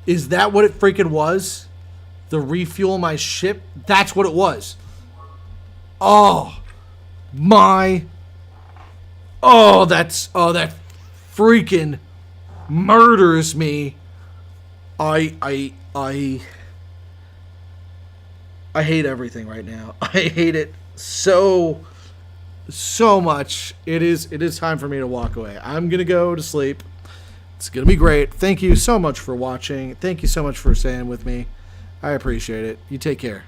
Is that what it freaking was? The refuel my ship? That's what it was. Oh. My. Oh, that's... Oh, that freaking murders me. I hate everything right now. I hate it so much. It is time for me to walk away. I'm going to go to sleep. It's going to be great. Thank you so much for watching. Thank you so much for staying with me. I appreciate it. You take care.